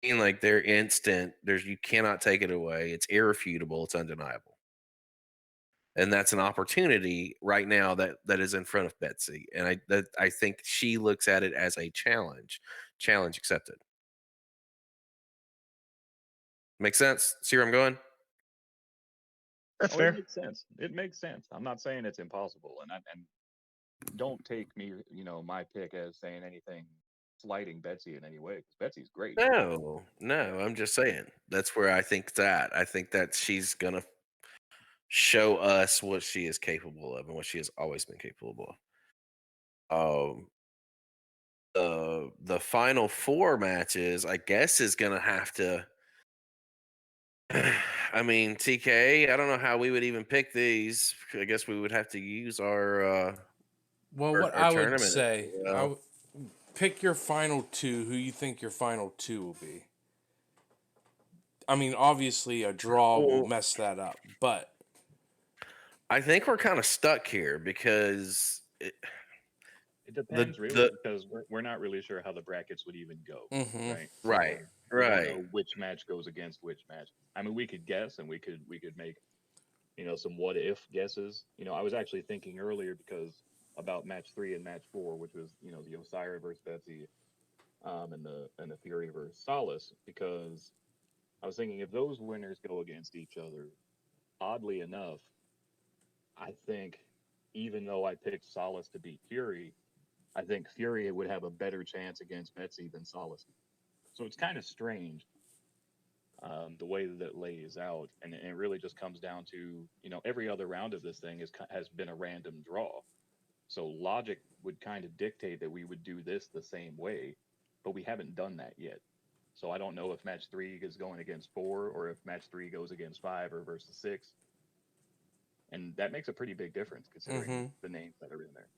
Speaker 2: I mean, like, they're instant. You cannot take it away. It's irrefutable. It's undeniable. And that's an opportunity right now that is in front of Betsy. And I think she looks at it as a challenge. Challenge accepted. Make sense? See where I'm going?
Speaker 5: That's
Speaker 4: It
Speaker 5: fair.
Speaker 4: makes sense. It makes sense. I'm not saying it's impossible, and don't take me, my pick as saying anything slighting Betsy in any way, because Betsy's great.
Speaker 2: No, I'm just saying. That's where I think that. I think that she's gonna show us what she is capable of and what she has always been capable of. The final 4 matches, I guess, is gonna have to. I mean, TK, I don't know how we would even pick these. I guess we would have to use our
Speaker 3: Well,
Speaker 2: our,
Speaker 3: what
Speaker 2: our
Speaker 3: I would
Speaker 2: tournament.
Speaker 3: say, pick your final 2. Who you think your final 2 will be? I mean, obviously a draw will mess that up, but
Speaker 2: I think we're kind of stuck here because
Speaker 4: it depends really, because we're not really sure how the brackets would even go, right? So
Speaker 2: right.
Speaker 4: we don't know which match goes against which match. I mean, we could guess and we could make some what if guesses. I was actually thinking earlier about match 3 and match 4, which was the Osiris versus Betsy, and the Fury versus Solace, because I was thinking if those winners go against each other, oddly enough, I think even though I picked Solace to beat Fury, I think Fury would have a better chance against Betsy than Solace. So it's kind of strange, the way that it lays out, and it really just comes down to every other round of this thing has been a random draw. So logic would kind of dictate that we would do this the same way, but we haven't done that yet. So I don't know if match 3 is going against 4 or if match 3 goes against 5 or versus 6. And that makes a pretty big difference considering the names that are in there.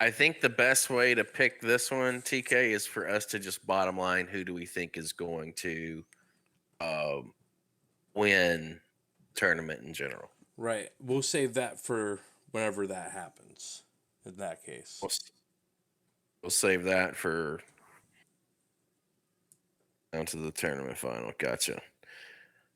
Speaker 2: I think the best way to pick this one, TK, is for us to just bottom line who do we think is going to win tournament in general.
Speaker 3: Right. We'll save that for whenever that happens. In that case,
Speaker 2: we'll save that for down to the tournament final. Gotcha.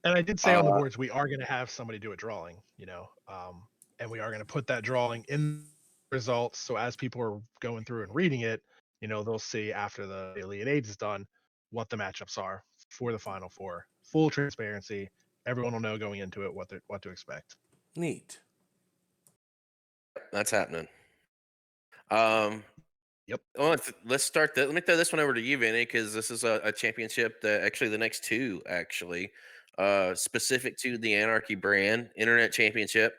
Speaker 5: And I did say on the boards we are going to have somebody do a drawing, and we are going to put that drawing in results. So as people are going through and reading it, they'll see after the Elite 8 is done what the matchups are for the Final 4. Full transparency. Everyone will know going into it what to expect.
Speaker 3: Neat.
Speaker 2: That's happening. Well, let's start that. Let me throw this one over to you, Vinny, because this is a championship that actually the next two specific to the Anarchy brand Internet Championship.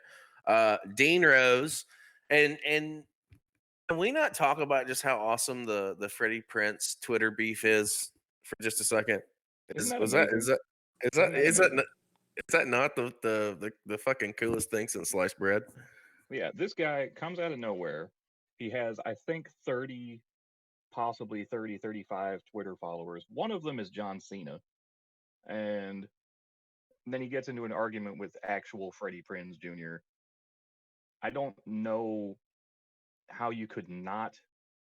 Speaker 2: Dean Rose, and can we not talk about just how awesome the Freddie Prince Twitter beef is for just a second?
Speaker 4: Isn't that
Speaker 2: Was that
Speaker 4: amazing?
Speaker 2: is that is
Speaker 4: Isn't
Speaker 2: that
Speaker 4: that
Speaker 2: is that
Speaker 4: amazing?
Speaker 2: is that not the fucking coolest thing since sliced bread?
Speaker 4: Yeah, this guy comes out of nowhere. He has, I think, 30, possibly 30, 35 Twitter followers. One of them is John Cena. And then he gets into an argument with actual Freddie Prinze Jr. I don't know how you could not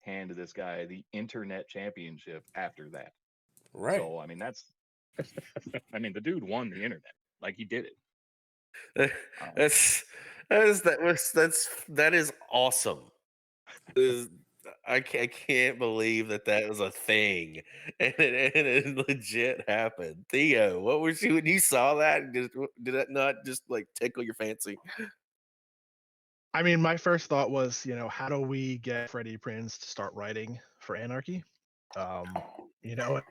Speaker 4: hand this guy the internet championship after that.
Speaker 3: Right.
Speaker 4: So, I mean, I mean, the dude won the internet. Like, he did it.
Speaker 2: That's that is awesome. Is- I can't believe that was a thing and it legit happened. Theo, what was you when you saw that? Did that not just like tickle your fancy?
Speaker 5: I mean, my first thought was, how do we get Freddie Prinze to start writing for Anarchy? Um, you know,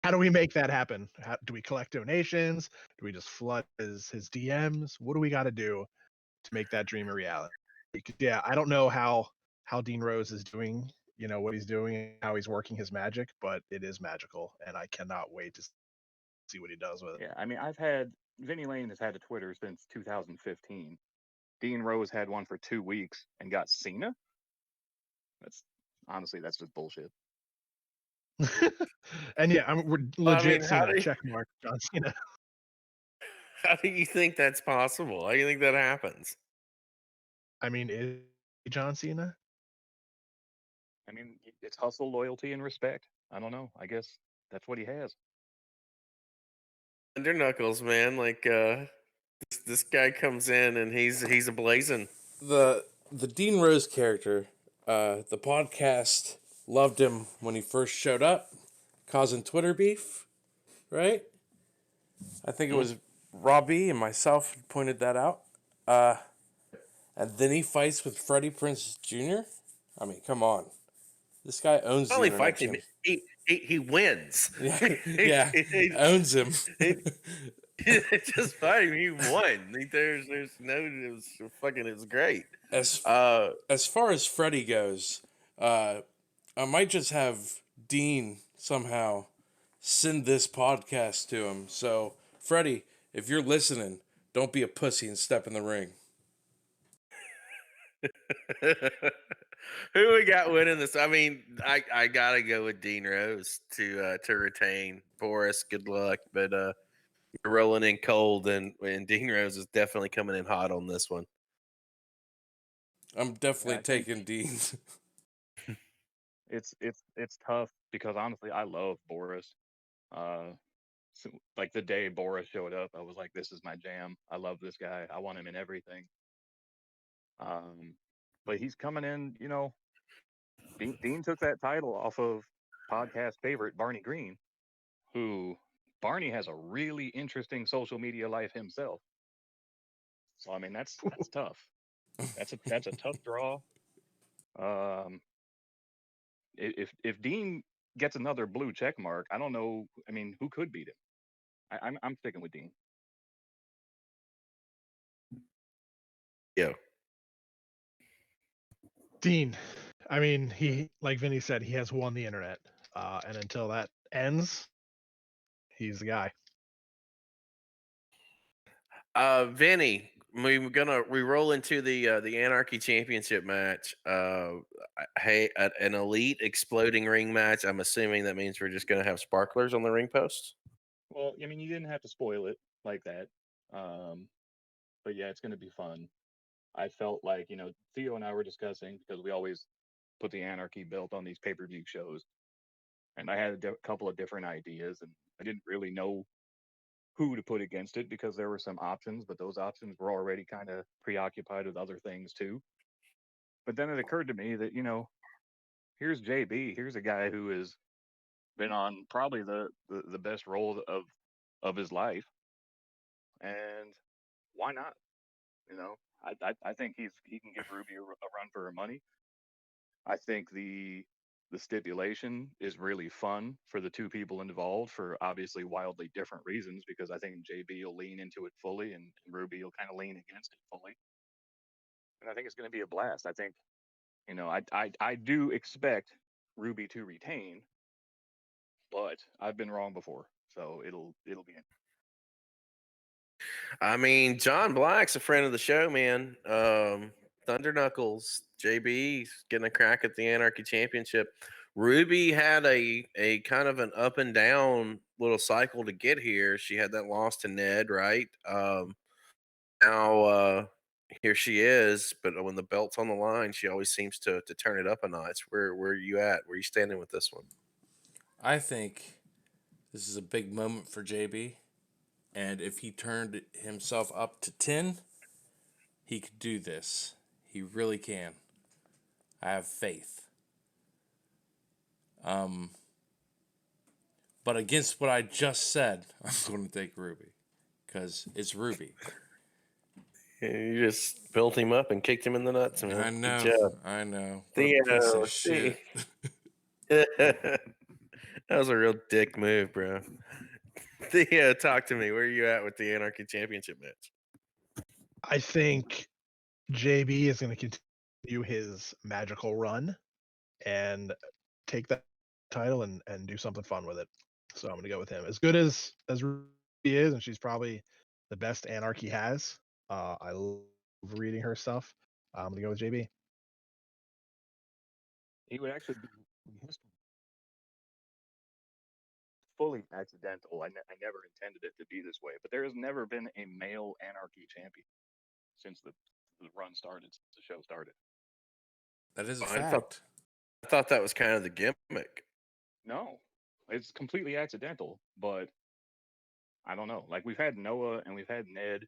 Speaker 5: how do we make that happen? Do we collect donations? Do we just flood his DMs? What do we got to do to make that dream a reality? Yeah, I don't know how Dean Rose is doing, what he's doing, how he's working his magic, but it is magical, and I cannot wait to see what he does with it.
Speaker 4: Yeah, I mean, Vinnie Lane has had a Twitter since 2015. Dean Rose had one for 2 weeks and got Cena. That's just bullshit.
Speaker 5: And yeah, we're
Speaker 2: Well, I
Speaker 5: legit
Speaker 2: mean,
Speaker 5: Cena check mark John Cena.
Speaker 2: how do you think that's possible? How do you think that happens?
Speaker 5: I mean, is he John Cena?
Speaker 4: I mean, it's hustle, loyalty, and respect. I don't know. I guess that's what he has.
Speaker 2: Under knuckles, man. Like this guy comes in and he's ablazing.
Speaker 3: The Dean Rose character, the podcast loved him when he first showed up, causing Twitter beef, right? I think it was Robbie and myself who pointed that out. And then he fights with Freddie Prinze Jr. I mean, come on. This guy owns
Speaker 2: Not
Speaker 3: the
Speaker 2: only
Speaker 3: internet.
Speaker 2: fights him, he wins.
Speaker 3: Yeah, yeah, owns him.
Speaker 2: Just fight him. He won. There's no. It was great.
Speaker 3: As
Speaker 2: Uh,
Speaker 3: as far as Freddie goes, I might just have Dean somehow send this podcast to him. So, Freddie, if you're listening, don't be a pussy and step in the ring.
Speaker 2: who we got winning this? I mean, I gotta go with Dean Rose to retain. Boris, good luck, but you're rolling in cold, and Dean Rose is definitely coming in hot on this one.
Speaker 3: I'm definitely
Speaker 4: Yeah, I think
Speaker 3: taking Dean.
Speaker 4: it's tough because honestly, I love Boris. Uh, like the day Boris showed up, I was like, "This is my jam. I love this guy. I want him in everything." But he's coming in. Dean took that title off of podcast favorite Barney Green, who Barney has a really interesting social media life himself. So I mean, that's tough. That's a tough draw. Um, if Dean gets another blue check mark, I don't know. I mean, who could beat him? I'm sticking with Dean.
Speaker 2: Yeah.
Speaker 5: Dean. I mean, he, like Vinny said, he has won the internet. And until that ends, he's the guy.
Speaker 2: Vinny, we roll into the Anarchy Championship match. Hey, an elite exploding ring match. I'm assuming that means we're just gonna have sparklers on the ring post.
Speaker 4: Well, I mean, you didn't have to spoil it like that. But yeah, it's going to be fun. I felt like, Theo and I were discussing because we always put the Anarchy belt on these pay-per-view shows. And I had a couple of different ideas, and I didn't really know who to put against it because there were some options, but those options were already kind of preoccupied with other things too. But then it occurred to me that, here's JB. Here's a guy who has been on probably the best role of his life. And why not? I think he can give Ruby a run for her money. I think the stipulation is really fun for the two people involved for obviously wildly different reasons, because I think JB will lean into it fully and Ruby will kind of lean against it fully. And I think it's going to be a blast. I think, I do expect Ruby to retain, but I've been wrong before, so it'll be.
Speaker 2: I mean, John Black's a friend of the show, man. Thunder Knuckles, JB's getting a crack at the Anarchy Championship. Ruby had a kind of an up and down little cycle to get here. She had that loss to Ned, right? Now here she is, but when the belt's on the line, she always seems to turn it up a notch. Where are you at? Where are you standing with this one?
Speaker 3: I think this is a big moment for JB. And if he turned himself up to 10, he could do this. He really can. I have faith. But against what I just said, I'm going to take Ruby. Because it's Ruby.
Speaker 2: You just built him up and kicked him in the nuts, man.
Speaker 3: I know.
Speaker 2: Good job.
Speaker 3: I know. What
Speaker 2: Theo,
Speaker 3: a piece of shit.
Speaker 2: that was a real dick move, bro. Theo, talk to me. Where are you at with the Anarchy Championship match?
Speaker 5: I think JB is going to continue his magical run and take that title and do something fun with it. So I'm going to go with him. As good as Ruby is, and she's probably the best Anarchy has. I love reading her stuff. I'm going to go with JB.
Speaker 4: He would actually be fully accidental. I never intended it to be this way, but there has never been a male Anarchy champion since the run started, since the show started.
Speaker 3: That is a
Speaker 2: I
Speaker 3: fact.
Speaker 2: thought that was kind of the gimmick.
Speaker 4: No, it's completely accidental, but I don't know. Like, we've had Noah and we've had Ned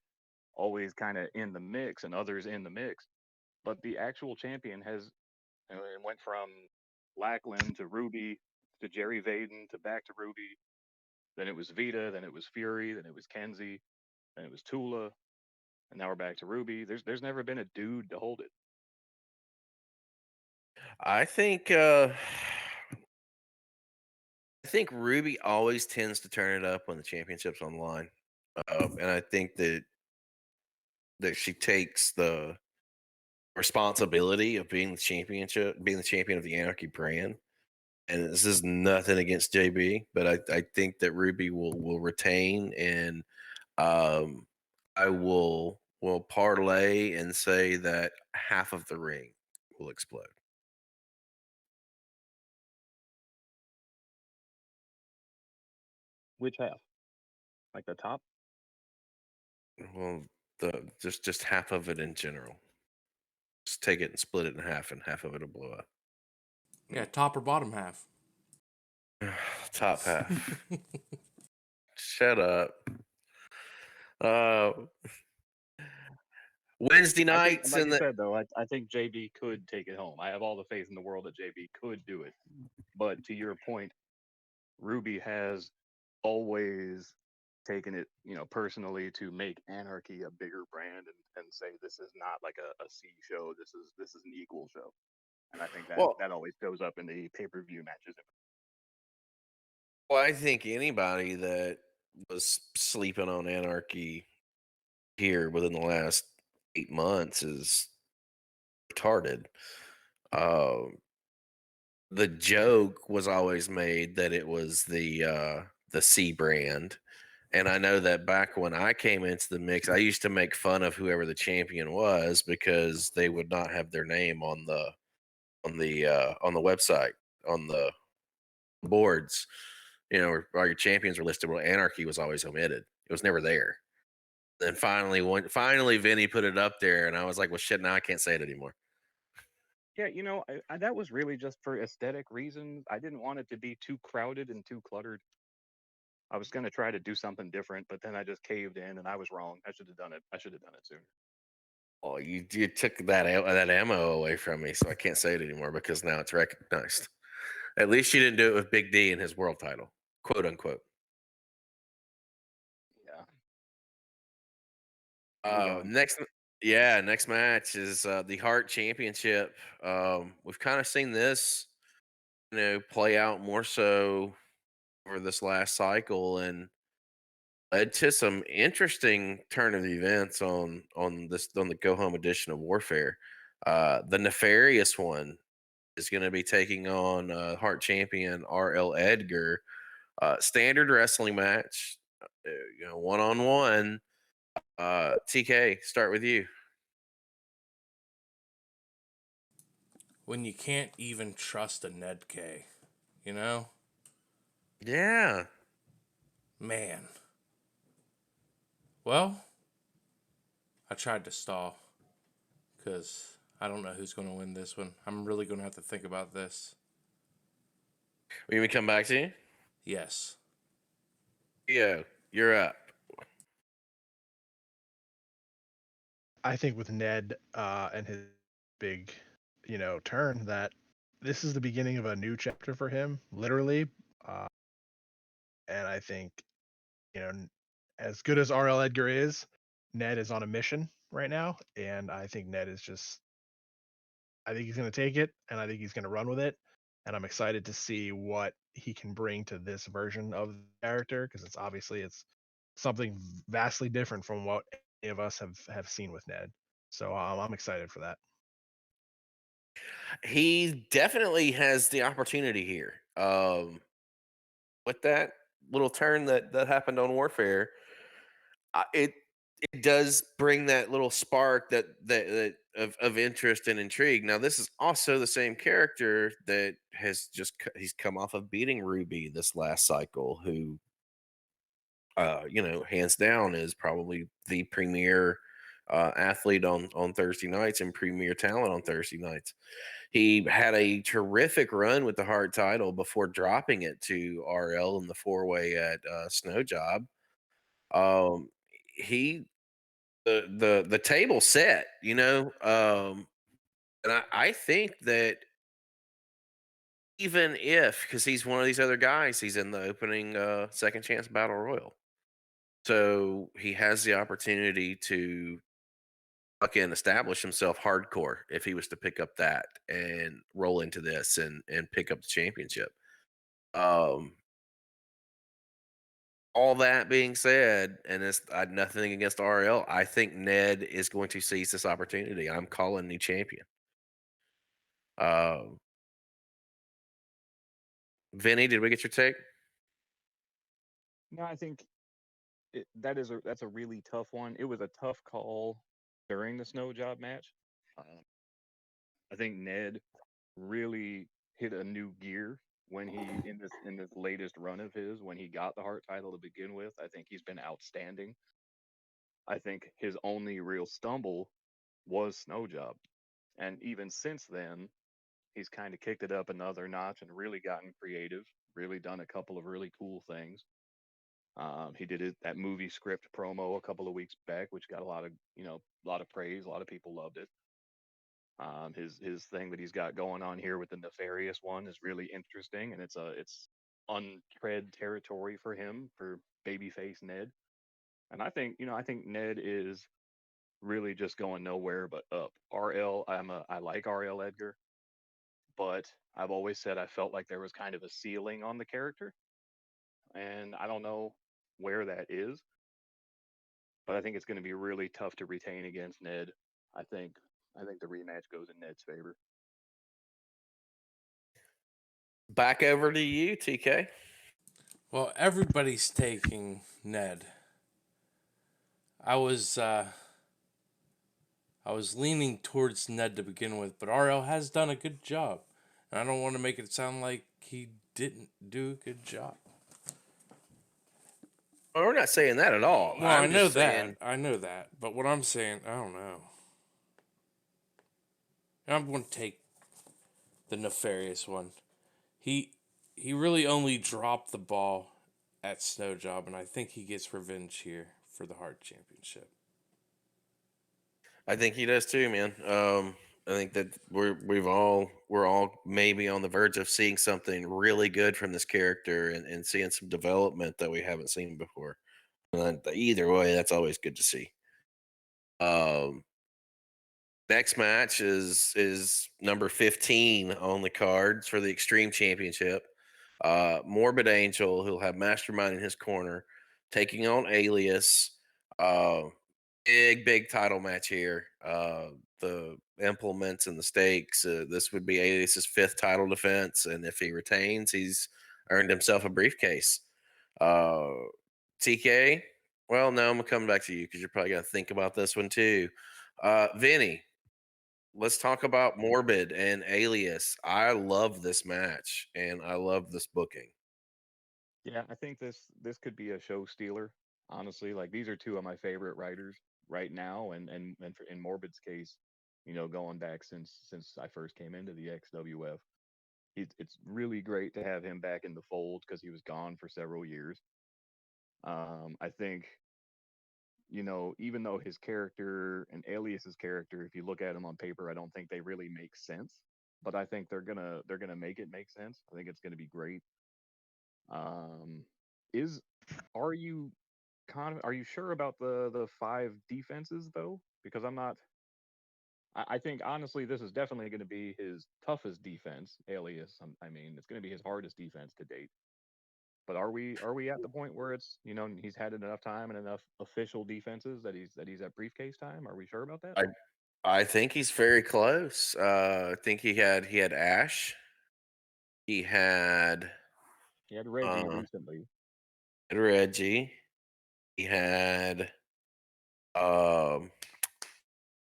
Speaker 4: always kind of in the mix and others in the mix, but the actual champion has, it went from Lackland to Ruby to Jerry Vaden to back to Ruby. Then it was Vita, then it was Fury, then it was Kenzie, then it was Tula, and now we're back to Ruby. There's never been a dude to hold it.
Speaker 2: I think Ruby always tends to turn it up when the championship's on the line, and I think that she takes the responsibility of being the champion of the Anarchy brand. And this is nothing against JB, but I think that Ruby will retain, and I will parlay and say that half of the ring will explode.
Speaker 4: Which half? Like the top?
Speaker 2: Well, just half of it in general. Just take it and split it in half, and half of it will blow up.
Speaker 3: Yeah, top or bottom half.
Speaker 2: Top half. Shut up. Wednesday nights,
Speaker 4: like
Speaker 2: and
Speaker 4: you said, though, I think JB could take it home. I have all the faith in the world that JB could do it. But to your point, Ruby has always taken it, personally to make Anarchy a bigger brand and say this is not like a C show. This is an equal show. And I think that always shows up in the pay-per-view matches.
Speaker 2: Well, I think anybody that was sleeping on Anarchy here within the last 8 months is retarded. The joke was always made that it was the C brand. And I know that back when I came into the mix, I used to make fun of whoever the champion was because they would not have their name on the website, on the boards. Where all your champions were listed. Well, Anarchy was always omitted. It was never there. Then finally, Vinnie put it up there, and I was like, "Well, shit! Now I can't say it anymore."
Speaker 4: Yeah, that was really just for aesthetic reasons. I didn't want it to be too crowded and too cluttered. I was going to try to do something different, but then I just caved in, and I was wrong. I should have done it. I should have done it sooner.
Speaker 2: Oh, you took that ammo away from me, so I can't say it anymore because now it's recognized. At least you didn't do it with Big D and his world title, quote unquote.
Speaker 4: Yeah.
Speaker 2: Next, Yeah, next match is the Heart Championship. We've kind of seen this, play out more so over this last cycle, and led to some interesting turn of events on the go home edition of Warfare. The Nefarious One is going to be taking on Heart Champion RL Edgar. Standard wrestling match, one on one. TK, start with you.
Speaker 3: When you can't even trust a Ned K, you know?
Speaker 2: Yeah.
Speaker 3: Man. Well, I tried to stall because I don't know who's going to win this one. I'm really going to have to think about this.
Speaker 2: We can come back to you?
Speaker 3: Yes.
Speaker 2: Theo, you're up.
Speaker 5: I think with Ned and his big, turn, that this is the beginning of a new chapter for him, literally. Uh, and I think, as good as RL Edgar is, Ned is on a mission right now, and I think Ned is just, I think he's going to take it, and I think he's going to run with it, and I'm excited to see what he can bring to this version of the character, because it's something vastly different from what any of us have seen with Ned. So I'm excited for that.
Speaker 2: He definitely has the opportunity here. With that little turn that happened on Warfare, it does bring that little spark that of interest and intrigue. Now, this is also the same character that he's come off of beating Ruby this last cycle, who hands down is probably the premier athlete on Thursday nights and premier talent on Thursday nights. He had a terrific run with the hard title before dropping it to RL in the 4-way at Snow Job. He the table set, and I think that even if, because he's one of these other guys, he's in the opening second chance battle royal, so he has the opportunity to fucking establish himself hardcore if he was to pick up that and roll into this and pick up the championship. Um, all that being said, and it's nothing against RL, I think Ned is going to seize this opportunity. I'm calling new champion. Um, Vinny, did we get your take?
Speaker 4: No, I think that's a really tough one. It was a tough call during the snow job match. I think Ned really hit a new gear when he in this latest run of his, when he got the Heart title to begin with. I think he's been outstanding. I think his only real stumble was snow job, and even since then, he's kind of kicked it up another notch and really gotten creative. Really done a couple of really cool things. He did that movie script promo a couple of weeks back, which got a lot of praise. A lot of people loved it. His thing that he's got going on here with the Nefarious One is really interesting, and it's untread territory for him, for babyface Ned. And I think Ned is really just going nowhere but up. I like RL Edgar, but I've always said I felt like there was kind of a ceiling on the character, and I don't know where that is, but I think it's going to be really tough to retain against Ned. I think I think the rematch goes in Ned's favor.
Speaker 2: Back over to you, TK.
Speaker 3: Well, everybody's taking Ned. I was leaning towards Ned to begin with, but RL has done a good job. And I don't want to make it sound like he didn't do a good job.
Speaker 2: Well, we're not saying that at all.
Speaker 3: Well, I know that. I know that. But what I'm saying, I don't know. I'm going to take the Nefarious One. He really only dropped the ball at Snow Job, and I think he gets revenge here for the Heart Championship.
Speaker 2: I think he does too, man. I think that we're all maybe on the verge of seeing something really good from this character and seeing some development that we haven't seen before. And either way, that's always good to see. Next match is number 15 on the cards for the Extreme Championship. Morbid Angel, who'll have Mastermind in his corner, taking on Alias. Big title match here. The implements and the stakes. This would be Alias's 5th title defense, and if he retains, he's earned himself a briefcase. TK. Well, no, I'm gonna come back to you because you're probably gonna think about this one too. Vinny, let's talk about Morbid and Alias. I love this match and I love this booking.
Speaker 4: Yeah, I think this could be a show stealer. Honestly, like these are two of my favorite writers right now, and in Morbid's case, going back since I first came into the XWF, it's really great to have him back in the fold because he was gone for several years. I think even though his character and Alias's character, if you look at them on paper, I don't think they really make sense. But I think they're gonna make it make sense. I think it's gonna be great. Is are you are you sure about the 5 defenses though? Because I'm not. I think honestly, this is definitely going to be his toughest defense, Alias. I mean, it's going to be his hardest defense to date. But are we at the point where it's he's had enough time and enough official defenses that he's at briefcase time? Are we sure about that?
Speaker 2: I I think he's very close. I think he had Ash. He
Speaker 4: He had Reggie
Speaker 2: uh
Speaker 4: recently.
Speaker 2: Reggie. He had um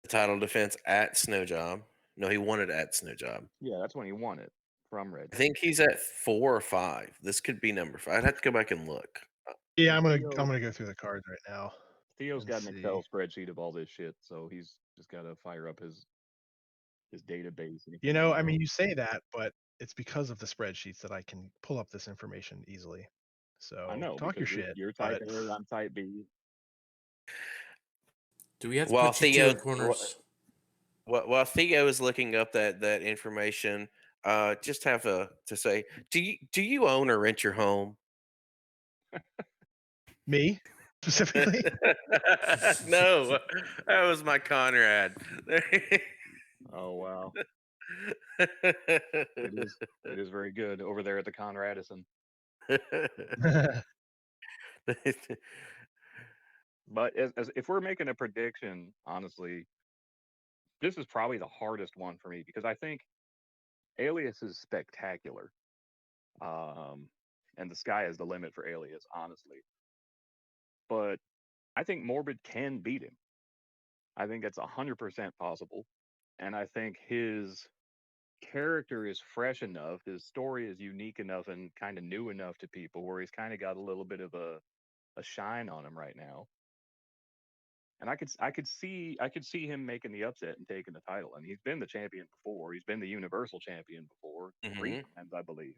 Speaker 2: the title defense at Snow Job. No, he won it at Snow Job.
Speaker 4: Yeah, that's when he won it from
Speaker 2: I
Speaker 4: Reggie.
Speaker 2: think he's at 4 or 5. This could be number 5. I'd have to go back and look.
Speaker 5: Yeah,
Speaker 4: And
Speaker 5: I'm gonna go through the cards right now
Speaker 4: Theo's
Speaker 5: and
Speaker 4: got an
Speaker 5: see.
Speaker 4: Excel spreadsheet of all this shit, so he's just got to fire up his database. And he can
Speaker 5: I
Speaker 4: go.
Speaker 5: mean, you say that, but it's because of the spreadsheets that I can pull up this information easily.
Speaker 4: I
Speaker 5: So
Speaker 4: know
Speaker 5: talk your
Speaker 4: because you're
Speaker 5: shit,
Speaker 4: you're type
Speaker 5: but
Speaker 4: A, I'm type B.
Speaker 3: Do we have to
Speaker 2: While
Speaker 3: put you two
Speaker 2: Theo
Speaker 3: in corners?
Speaker 2: while Theo is looking up that information, just have to say, do you own or rent your home?
Speaker 5: me specifically.
Speaker 2: No, that was my Conrad.
Speaker 4: Oh wow, it is very good over there at the Conradison. But as if we're making a prediction, honestly, this is probably the hardest one for me because I think Alias is spectacular. Um, and the sky is the limit for Alias, honestly. But I think Morbid can beat him. I think it's 100% possible. And I think his character is fresh enough, his story is unique enough and kind of new enough to people where he's kind of got a little bit of a shine on him right now. And I could see him making the upset and taking the title. And he's been the champion before. He's been the Universal Champion before, 3 times, I believe.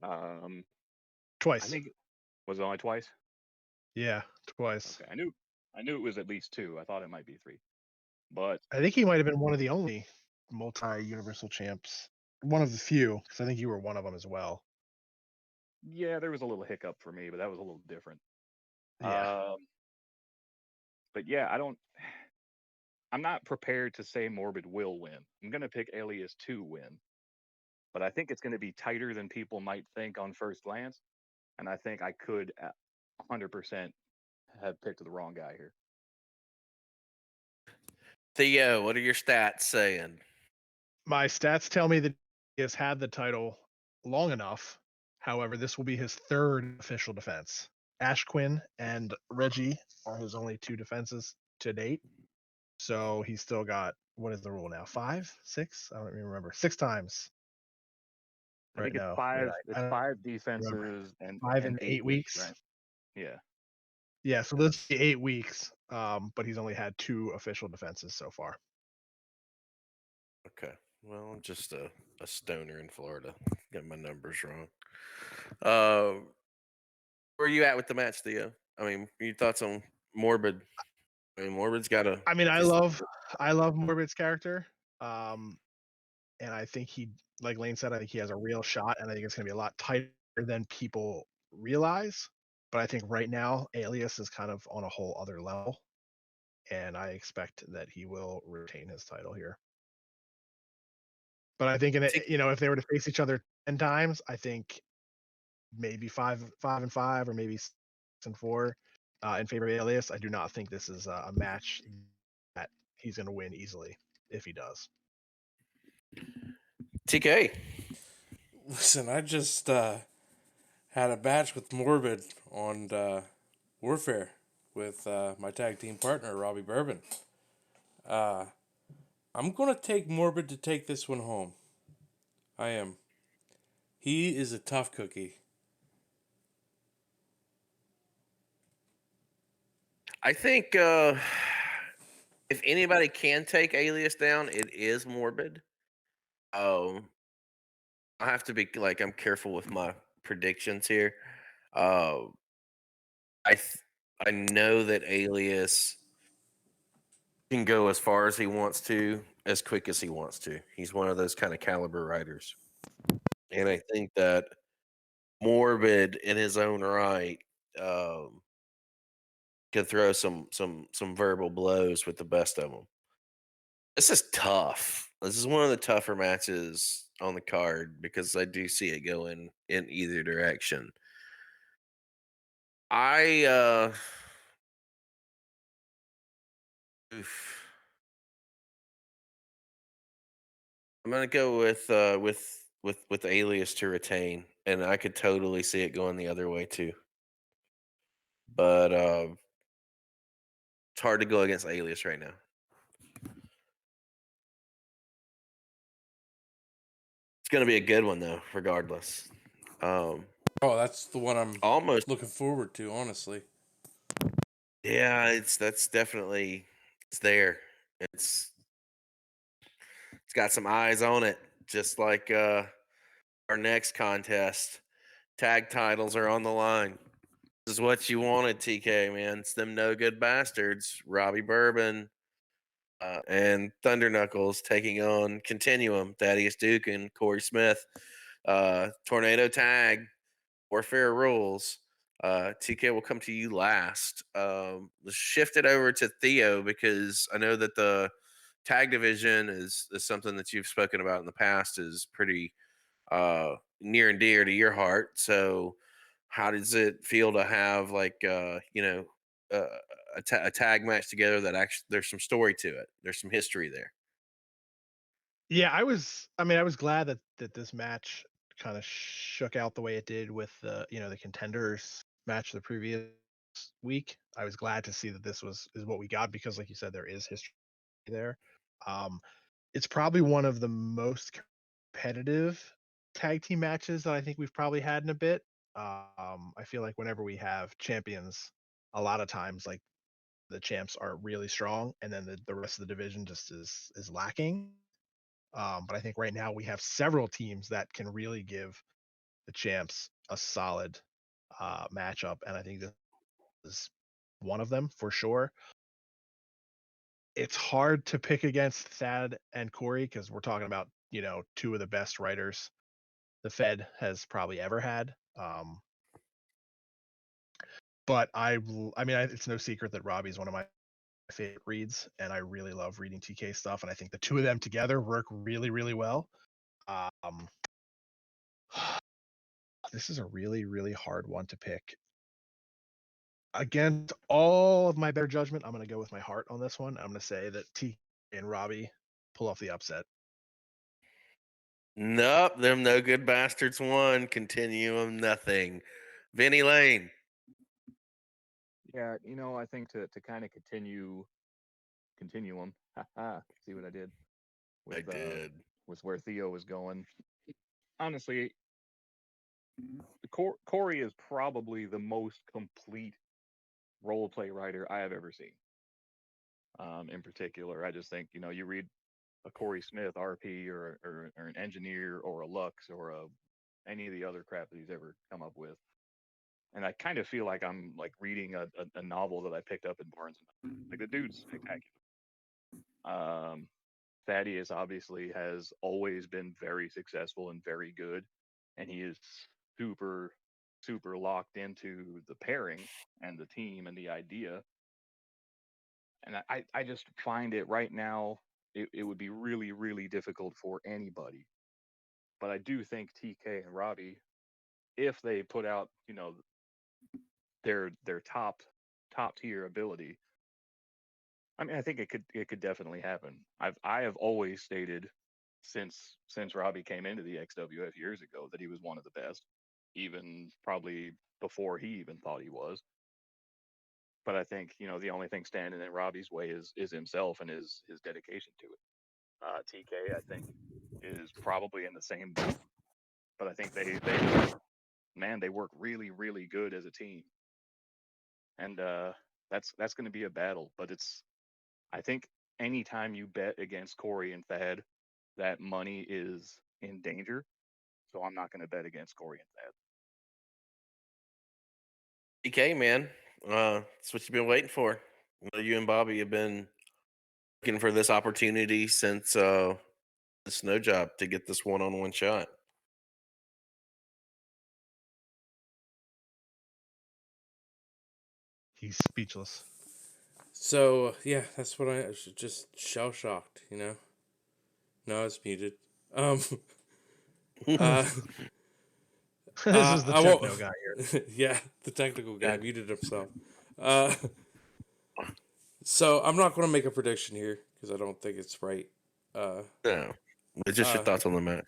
Speaker 4: Um, I
Speaker 5: Twice.
Speaker 4: think was it only twice?
Speaker 5: Yeah, twice.
Speaker 4: Okay, I knew it was at least 2. I thought it might be 3, but
Speaker 5: I think he might have been one of the only multi-universal champs. One of the few, because I think you were one of them as well.
Speaker 4: yeah, there was a little hiccup for me, but that was a little different.
Speaker 5: Yeah.
Speaker 4: But yeah, I'm not prepared to say Morbid will win. I'm gonna pick Alias to win, but I think it's gonna be tighter than people might think on first glance, and I think I could 100% have picked the wrong guy here.
Speaker 2: Theo, what are your stats saying?
Speaker 5: My stats tell me that he has had the title long enough. However, this will be his 3rd official defense. Ash Quinn and Reggie are his only 2 defenses to date. So he's still got, what is the rule now? 5, 6? I don't even remember. 6 times.
Speaker 4: I
Speaker 5: Right
Speaker 4: think it's
Speaker 5: now.
Speaker 4: five.
Speaker 5: I
Speaker 4: It's
Speaker 5: don't
Speaker 4: 5
Speaker 5: remember.
Speaker 4: defenses and
Speaker 5: 5
Speaker 4: and
Speaker 5: in
Speaker 4: 8
Speaker 5: 8
Speaker 4: weeks,
Speaker 5: weeks.
Speaker 4: right? Yeah.
Speaker 5: Yeah, so this is 8 weeks. But he's only had 2 official defenses so far.
Speaker 2: Okay. Well, I'm just a stoner in Florida. Got my numbers wrong. Where are you at with the match, Theo? I mean, your thoughts on Morbid? I mean, Morbid's got a.
Speaker 5: I mean, I
Speaker 2: he's-
Speaker 5: love Morbid's character. And I think like Lane said, I think he has a real shot, and I think it's going to be a lot tighter than people realize. But I think right now, Alias is kind of on a whole other level, and I expect that he will retain his title here. But I think if they were to face each other 10 times, I think maybe 5-5 or maybe 6-4 in favor of Alias. I do not think this is a match that he's going to win easily if he does.
Speaker 2: TK.
Speaker 3: Listen, I just had a match with Morbid on Warfare with my tag team partner, Robbie Bourbon. I'm going to take Morbid to take this one home. I am. He is a tough cookie.
Speaker 2: I think if anybody can take Alias down, it is Morbid. I have to be I'm careful with my predictions here. Uh, I know that Alias can go as far as he wants to, as quick as he wants to. He's one of those kind of caliber riders, and I think that Morbid, in his own right, can throw some verbal blows with the best of them. This is tough. This is one of the tougher matches on the card because I do see it going in either direction. I oof. I'm gonna go with Alias to retain, and I could totally see it going the other way too. But it's hard to go against Alias right now. It's gonna be a good one though, regardless.
Speaker 3: Oh, that's the one I'm
Speaker 2: Almost,
Speaker 3: looking forward to, honestly.
Speaker 2: yeah. That's definitely it's there. It's got some eyes on it, just like our next contest. Tag titles are on the line. This is what you wanted, TK, man. It's them no good bastards, Robbie Bourbon and Thunder Knuckles taking on Continuum, Thaddeus Duke and Corey Smith. Tornado Tag, Warfare Rules. TK will come to you last. Let's shift it over to Theo because I know that the tag division is something that you've spoken about in the past is pretty near and dear to your heart. So, how does it feel to have uh, a tag match together that actually there's some story to it? There's some history there.
Speaker 5: Yeah, I was glad that this match kind of shook out the way it did with the contenders match the previous week. I was glad to see that this is what we got because like you said there is history there. Um it's probably one of the most competitive tag team matches that I think we've probably had in a bit. I feel like whenever we have champions, a lot of times like the champs are really strong and then the rest of the division just is lacking. But I think right now we have several teams that can really give the champs a solid matchup, and I think this is one of them for sure. It's hard to pick against Thad and Corey because we're talking about two of the best writers the Fed has probably ever had. But it's no secret that Robbie's one of my favorite reads, and I really love reading TK stuff, and I think the two of them together work really, really well. Um, this is a really, really hard one to pick. Against all of my better judgment, I'm going to go with my heart on this one. I'm going to say that TK and Robbie pull off the upset.
Speaker 2: Nope, them no good bastards won. Continuum, nothing. Vinnie Lane.
Speaker 4: Yeah, I think to kind of continuum. See what I did
Speaker 2: I
Speaker 4: with
Speaker 2: did.
Speaker 4: with where Theo was going. Honestly, Corey is probably the most complete role play writer I have ever seen. In particular, I just think you read a Corey Smith RP or an engineer or a Lux or any of the other crap that he's ever come up with, and I kind of feel like I'm like reading a novel that I picked up in Barnes and Noble. Like the dude's spectacular. Thaddeus obviously has always been very successful and very good, and he is super, super locked into the pairing and the team and the idea. And I just find it right now, it would be really, really difficult for anybody. But I do think TK and Robbie, if they put out, their top tier ability, I mean, I think it could definitely happen. I have always stated since Robbie came into the XWF years ago that he was one of the best, even probably before he even thought he was. But I think the only thing standing in Robbie's way is himself and his dedication to it. TK, I think, is probably in the same boat, but I think they work really, really good as a team, and that's going to be a battle. But I think anytime you bet against Corey and Thad, that money is in danger. So I'm not going to bet against Corey and Thad.
Speaker 2: TK, man, that's what you've been waiting for. I know you and Bobby have been looking for this opportunity since the snow job to get this one-on-one shot.
Speaker 5: He's speechless.
Speaker 3: So yeah, that's what I was just shell shocked. No, it's muted. Uh,
Speaker 5: This is the
Speaker 3: I won't.
Speaker 5: techno guy here.
Speaker 3: Yeah, the technical guy muted himself. So I'm not going to make a prediction here because I don't think it's right.
Speaker 2: No, it's just your
Speaker 3: Uh,
Speaker 2: thoughts on the match.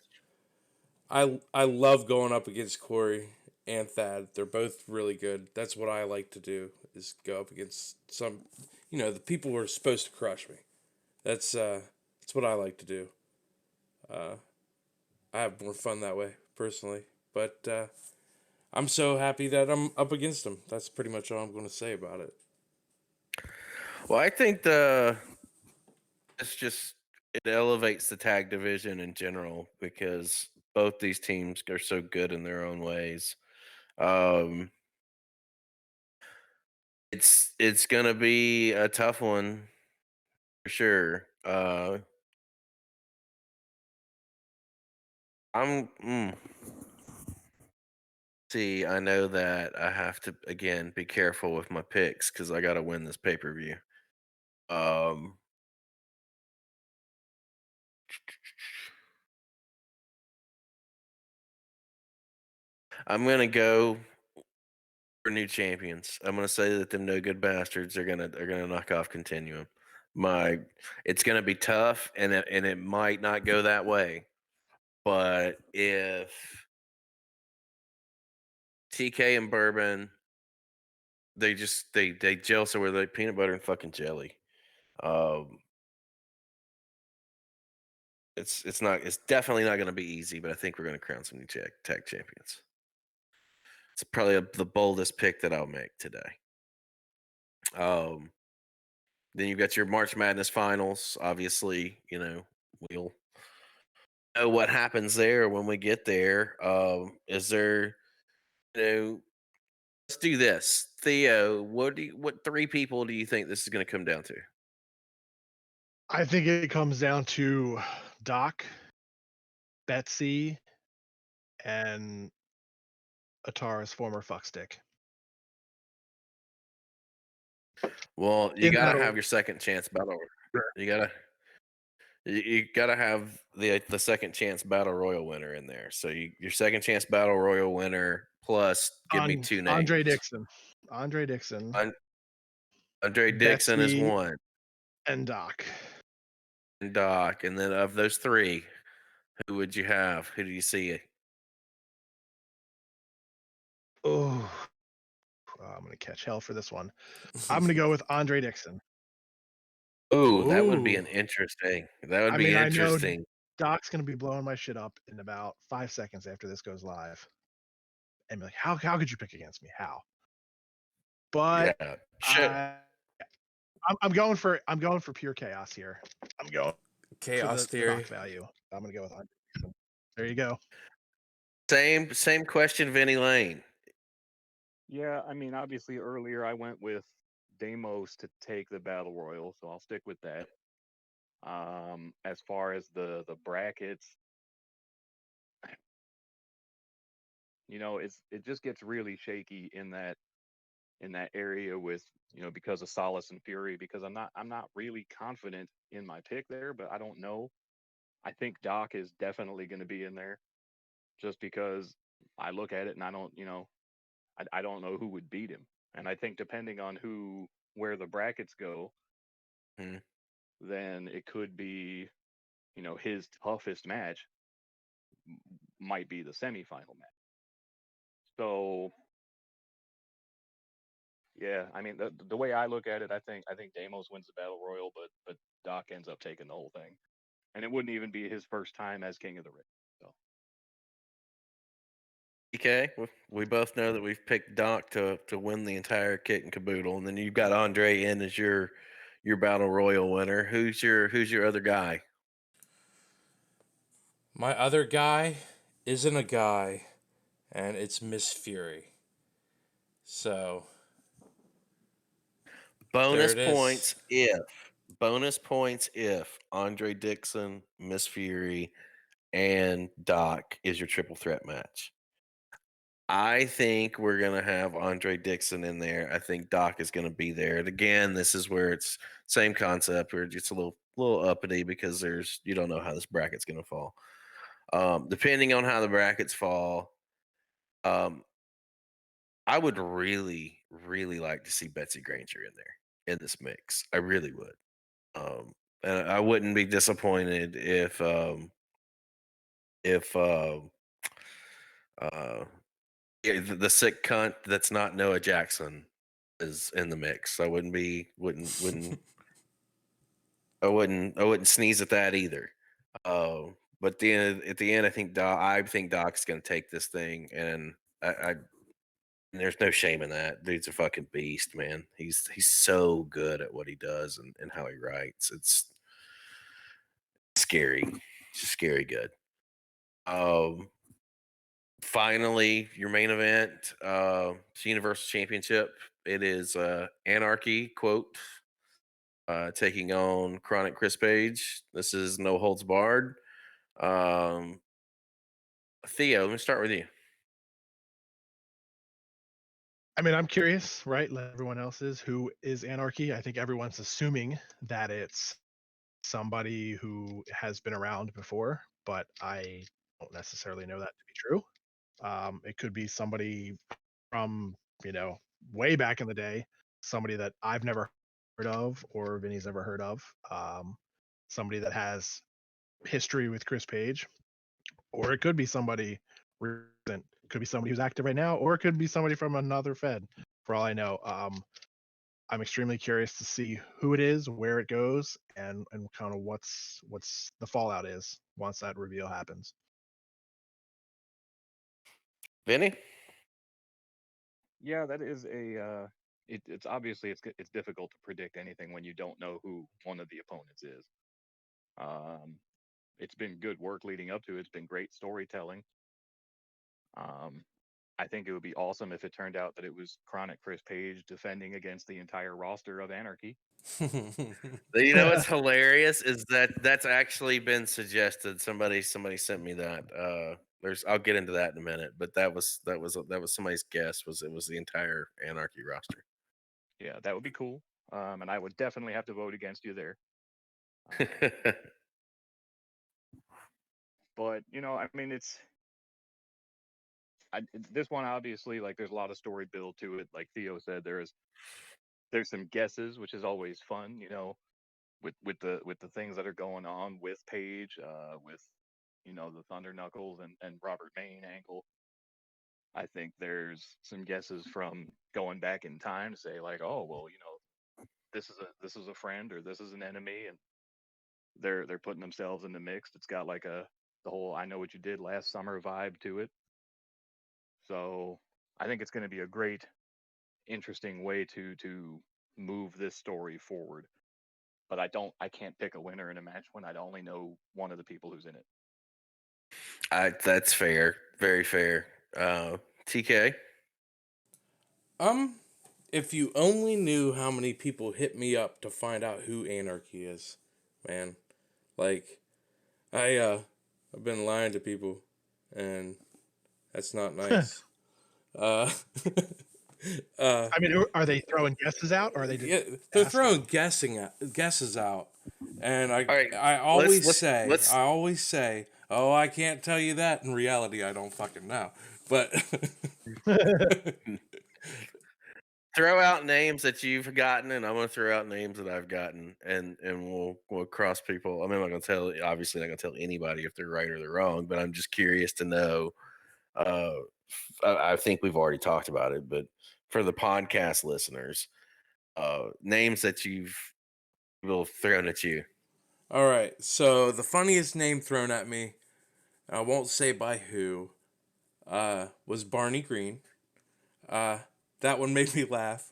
Speaker 3: I love going up against Corey and Thad. They're both really good. That's what I like to do is go up against the people who are supposed to crush me. That's what I like to do. I have more fun that way personally, but I'm so happy that I'm up against them. That's pretty much all I'm going to say about it.
Speaker 2: Well, I think it elevates the tag division in general because both these teams are so good in their own ways. Um, it's gonna be a tough one for sure. I'm see. I know that I have to again be careful with my picks because I got to win this pay per view. Um, I'm gonna go for new champions. I'm gonna say that them no good bastards are gonna knock off Continuum. It's gonna be tough, and it might not go that way. But if TK and Bourbon, they gel so where they peanut butter and fucking jelly. Um, it's definitely not gonna be easy, but I think we're gonna crown some new tag champions. It's probably the boldest pick that I'll make today. Then you've got your March Madness finals. Obviously, we'll know what happens there when we get there. Is there, let's do this. Theo, what three people do you think this is going to come down to?
Speaker 5: I think it comes down to Doc, Betsy, and Atara's former fuckstick.
Speaker 2: Well, you
Speaker 5: In
Speaker 2: got
Speaker 5: that
Speaker 2: to have
Speaker 5: order.
Speaker 2: your second chance battle. You gotta have the second chance battle royal winner in there. So your second chance battle royal winner plus give me two names.
Speaker 5: Andre Dixon. Andre Dixon.
Speaker 2: Andre Dixon is
Speaker 5: Betsy,
Speaker 2: one.
Speaker 5: and Doc.
Speaker 2: And Doc. And then of those three, who would you have? Who do you see?
Speaker 5: Oh, I'm gonna catch hell for this one. I'm gonna go with Andre Dixon.
Speaker 2: Ooh, that would be
Speaker 5: Ooh.
Speaker 2: an interesting. That would
Speaker 5: I
Speaker 2: be
Speaker 5: mean, I know
Speaker 2: interesting.
Speaker 5: Doc's gonna be blowing my shit up in about 5 seconds after this goes live, and be like, "How could you pick against me? How?" But
Speaker 2: Yeah. Shit.
Speaker 5: I'm going for pure chaos here. I'm going
Speaker 3: Chaos
Speaker 5: for the
Speaker 3: theory.
Speaker 5: Doc value. I'm gonna go with Andre Dixon. There you go.
Speaker 2: Same question, Vinnie Lane.
Speaker 4: Yeah, I mean, obviously earlier I went with Deimos to take the battle royal, so I'll stick with that. As far as the brackets, it just gets really shaky in that in that area with, because of Solace and Fury, because I'm not really confident in my pick there, but I don't know. I think Doc is definitely going to be in there just because I look at it and I don't know who would beat him. And I think depending on where the brackets go,
Speaker 2: Hmm.
Speaker 4: then it could be, his toughest match might be the semifinal match. So yeah, I mean the way I look at it, I think Deimos wins the battle royal, but Doc ends up taking the whole thing, and it wouldn't even be his first time as King of the Ring. So
Speaker 2: Okay, we both know that we've picked Doc to win the entire kit and caboodle, and then you've got Andre in as your battle royal winner. Who's your other guy?
Speaker 3: My other guy isn't a guy, and it's Miss Fury. So there
Speaker 2: Bonus
Speaker 3: it is.
Speaker 2: points if Andre Dixon, Miss Fury, and Doc is your triple threat match. I think we're gonna have Andre Dixon in there. I think Doc is gonna be there. And again, this is where it's same concept where it's a little uppity because you don't know how this bracket's gonna fall. Depending on how the brackets fall, um, I would really, really like to see Betsy Granger in there in this mix. I really would. And I wouldn't be disappointed if uh yeah, the sick cunt that's not Noah Jackson is in the mix. I wouldn't sneeze at that either. But at the end, I think Doc's gonna take this thing, and I there's no shame in that. Dude's a fucking beast, man. He's so good at what he does and how he writes. It's scary. It's just scary good. Um, Finally, your main event, it's Universal Championship. It is Anarchy quote taking on Chronic Chris Page. This is no holds barred. Um, Theo, let me start with you.
Speaker 5: I mean, I'm curious, right? Like everyone else is. Who is Anarchy? I think everyone's assuming that it's somebody who has been around before, but I don't necessarily know that to be true. It could be somebody from, you know, way back in the day, somebody that I've never heard of or Vinny's never heard of, somebody that has history with Chris Page, or it could be somebody recent. It could be somebody who's active right now, or it could be somebody from another Fed. For all I know, I'm extremely curious to see who it is, where it goes, and kind of what's the fallout is once that reveal happens.
Speaker 2: Vinny?
Speaker 4: yeah, that is it's obviously it's difficult to predict anything when you don't know who one of the opponents is. Um, it's been good work leading up to it. It's been great storytelling. Um, I think it would be awesome if it turned out that it was Chronic Chris Page defending against the entire roster of Anarchy.
Speaker 2: You know what's hilarious is that's actually been suggested. Somebody sent me that. I'll get into that in a minute, but that was somebody's guess. It was the entire Anarchy roster.
Speaker 4: Yeah, that would be cool. And I would definitely have to vote against you there. Um, but I mean, this one obviously, like, there's a lot of story build to it. Like Theo said, there's some guesses, which is always fun. With the things that are going on with Page, with the Thunder Knuckles and Robert Maine angle. I think there's some guesses from going back in time to say, like, oh well, this is a friend or this is an enemy, and they're putting themselves in the mix. It's got like the whole "I know what you did last summer" vibe to it. So I think it's going to be a great, interesting way to move this story forward. But I can't pick a winner in a match when I only know one of the people who's in it.
Speaker 2: That's fair. Very fair. TK?
Speaker 3: um, if you only knew how many people hit me up to find out who Anarchy is, man. Like, I've been lying to people, and that's not nice. uh,
Speaker 5: I mean, are they throwing guesses out, or are they just
Speaker 3: Yeah, they're
Speaker 5: asking?
Speaker 3: throwing guesses out, and
Speaker 2: All right,
Speaker 3: I always
Speaker 2: let's
Speaker 3: say, oh, I can't tell you that. In reality, I don't fucking know. But
Speaker 2: throw out names that you've gotten, and I'm gonna throw out names that I've gotten, and we'll cross people. I mean, I'm not gonna tell, obviously not gonna tell anybody if they're right or they're wrong, but I'm just curious to know. Uh, I think we've already talked about it, but for the podcast listeners, names that you've will thrown at you.
Speaker 3: all right, so the funniest name thrown at me, I won't say by who, was Barney Green. That one made me laugh.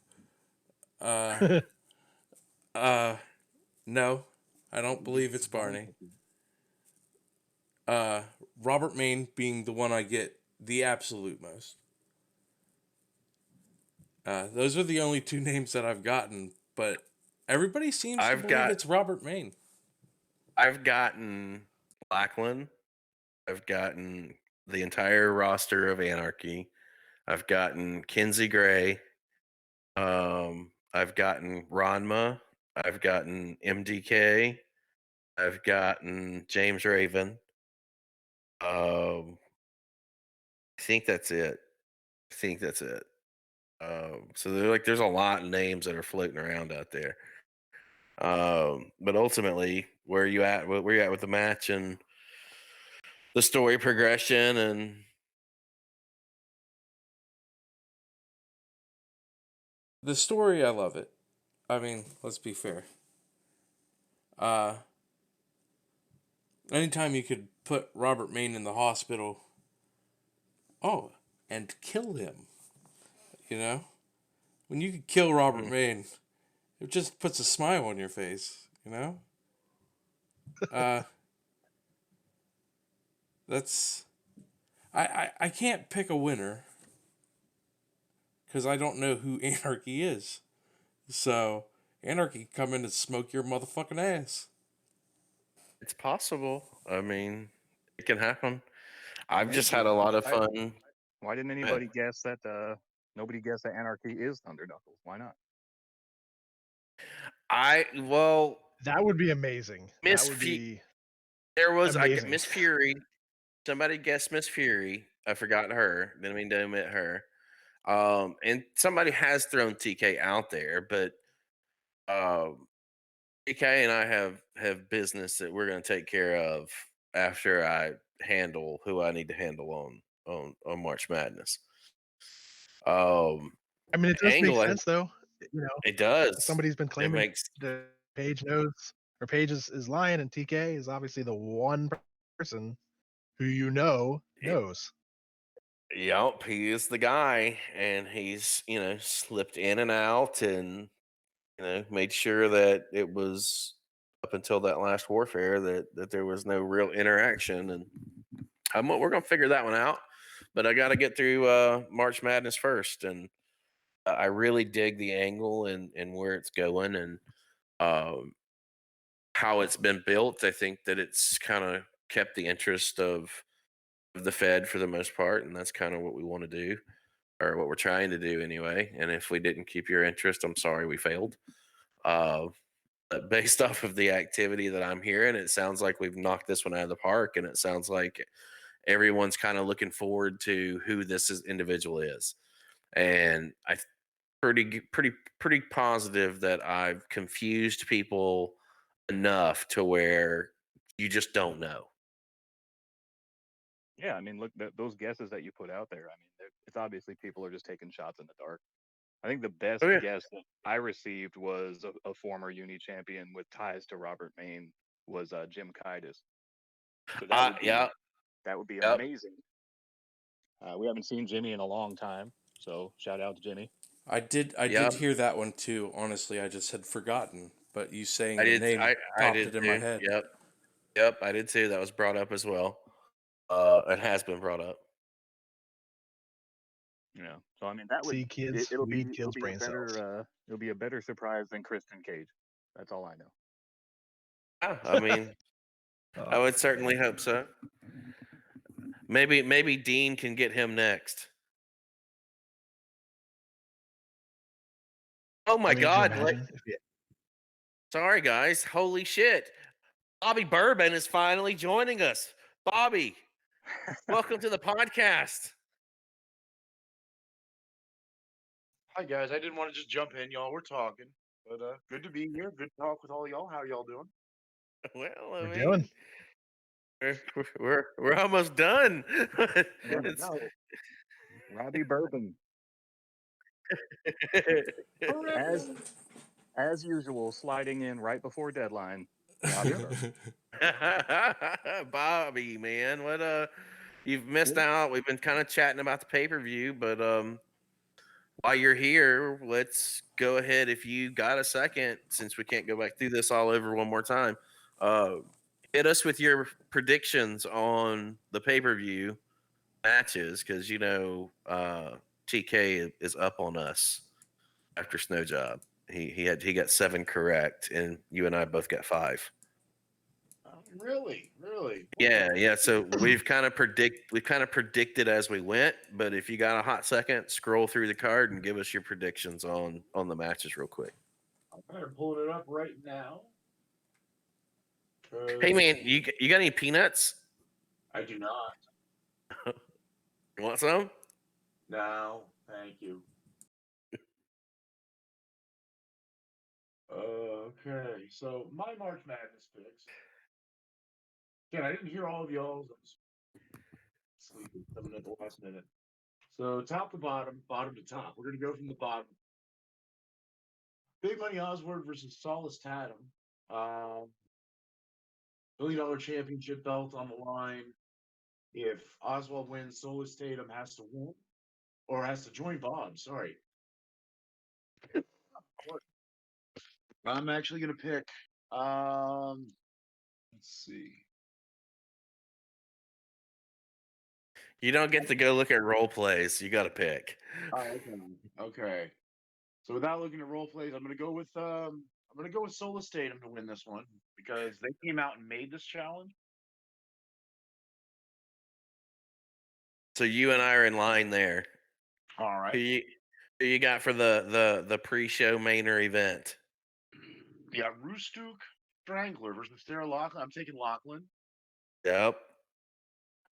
Speaker 3: No, I don't believe it's Barney. Robert Maine being the one I get the absolute most. Those are the only two names that I've gotten, but everybody seems to
Speaker 2: I've
Speaker 3: believe
Speaker 2: got
Speaker 3: it's Robert Maine.
Speaker 2: I've gotten Blackland. I've gotten the entire roster of Anarchy. I've gotten Kinsey Gray. I've gotten Ranma. I've gotten MDK. I've gotten James Raven. I think that's it. I think that's it. So there's a lot of names that are floating around out there. But ultimately, where you at? Where you at with the match and the story progression and
Speaker 3: The story, I love it. I mean, let's be fair. Uh, Anytime you could put Robert Maine in the hospital, oh, and kill him, you know? When you could kill Robert Maine, it just puts a smile on your face, you know? Uh, that's. I can't pick a winner because I don't know who Anarchy is. So, Anarchy come in and smoke your motherfucking ass.
Speaker 2: it's possible. I mean, it can happen.
Speaker 4: I
Speaker 2: I've
Speaker 4: mean,
Speaker 2: just had a lot of
Speaker 4: I,
Speaker 2: fun.
Speaker 4: why didn't
Speaker 2: Go ahead.
Speaker 4: anybody guess that? Nobody guessed that Anarchy is Thunder Knuckles. Why not?
Speaker 2: Well,
Speaker 5: That would be amazing. That
Speaker 2: Miss
Speaker 5: would be
Speaker 2: there was I get
Speaker 5: amazing.
Speaker 2: Miss Fury. Somebody guessed Miss Fury. I forgot her. Didn't mean to omit her. And somebody has thrown TK out there, but TK and I have business that we're going to take care of after I handle who I need to handle on March Madness.
Speaker 5: I mean, it does make
Speaker 2: Angle,
Speaker 5: sense though. You know,
Speaker 2: it does.
Speaker 5: somebody's been
Speaker 2: It
Speaker 5: claiming
Speaker 2: makes
Speaker 5: that Paige knows, or Paige is lying, and TK is obviously the one person who knows.
Speaker 2: Yep, he is the guy, and he's slipped in and out, and made sure that it was up until that last warfare that there was no real interaction, and we're gonna figure that one out. But I got to get through March Madness first, and I really dig the angle and where it's going and um, how it's been built. I think that it's kind of kept the interest of the Fed for the most part, and that's kind of what we want to do, or what we're trying to do anyway. And if we didn't keep your interest, I'm sorry we failed. Uh, but based off of the activity that I'm hearing, it sounds like we've knocked this one out of the park, and it sounds like everyone's kind of looking forward to who individual is. And I pretty positive that I've confused people enough to where you just don't know.
Speaker 4: Yeah, I mean, look, those guesses that you put out there. I mean, it's obviously people are just taking shots in the dark. I think the best
Speaker 2: Oh yeah.
Speaker 4: guess that I received was a former uni champion with ties to Robert Maine was Jim Kaitis. So
Speaker 2: Yeah.
Speaker 4: that would be
Speaker 2: Yep.
Speaker 4: amazing. We haven't seen Jimmy in a long time, so shout out to Jimmy.
Speaker 3: I did
Speaker 2: Yep.
Speaker 3: hear that one too. Honestly, I just had forgotten, but you saying
Speaker 2: I
Speaker 3: the
Speaker 2: did.
Speaker 3: name
Speaker 2: I
Speaker 3: popped
Speaker 2: did
Speaker 3: it in my
Speaker 2: too.
Speaker 3: head.
Speaker 2: Yep. I did too. That was brought up as well. It has been brought up.
Speaker 4: Yeah. So I mean, that would
Speaker 5: See, kids,
Speaker 4: it'll
Speaker 5: weed
Speaker 4: be
Speaker 5: kills brain cells.
Speaker 4: it'll be a better surprise than Kristen Cage. That's all I know.
Speaker 2: Yeah, I mean, I would certainly hope so. Maybe Dean can get him next. Oh my
Speaker 5: I mean, could you
Speaker 2: God!
Speaker 5: imagine?
Speaker 2: Sorry, guys. Holy shit! Bobby Bourbon is finally joining us. Bobby, welcome to the podcast.
Speaker 6: Hi guys, I didn't want to just jump in. Y'all were talking, but good to be here. Good to talk with all y'all. How y'all doing?
Speaker 2: Well, I
Speaker 5: We're
Speaker 2: mean,
Speaker 5: doing.
Speaker 2: we're almost done. It's
Speaker 4: No, Robbie Bourbon, as as usual, sliding in right before deadline. Robbie Bourbon.
Speaker 2: Bobby, man, what you've missed
Speaker 4: Yeah.
Speaker 2: out. We've been kind of chatting about the pay-per-view, but while you're here, let's go ahead if you got a second, since we can't go back through this all over one more time. Uh Hit us with your predictions on the pay-per-view matches, because TK is up on us after Snow Job. He got 7 correct, and you and I both got 5.
Speaker 6: Really?
Speaker 2: Yeah. So we've kind of predicted as we went. But if you got a hot second, scroll through the card and give us your predictions on the matches real quick.
Speaker 6: I'm kind of pulling it up right now.
Speaker 2: Hey man, you got any peanuts?
Speaker 6: I do not.
Speaker 2: You want some?
Speaker 6: No, thank you. Okay, so my March Madness picks. Again, I didn't hear all of y'all's. I was sleeping, coming at the last minute. So top to bottom, bottom to top. We're gonna go from the bottom. Big Money Oswald versus Solace Tatum. $1 million championship belt on the line. If Oswald wins, Solus Tatum has to win or has to join Bob. Sorry. I'm actually gonna pick. Let's see.
Speaker 2: You don't get to go look at role plays. You got to pick.
Speaker 6: Oh, okay. So without looking at role plays, I'm gonna go with Solus Tatum to win this one because they came out and made this challenge.
Speaker 2: So you and I are in line there.
Speaker 6: All right.
Speaker 2: Who you got for the pre-show mainer event?
Speaker 6: Yeah, Roostuk Strangler versus Sarah Lachlan. I'm taking Lachlan.
Speaker 2: Yep.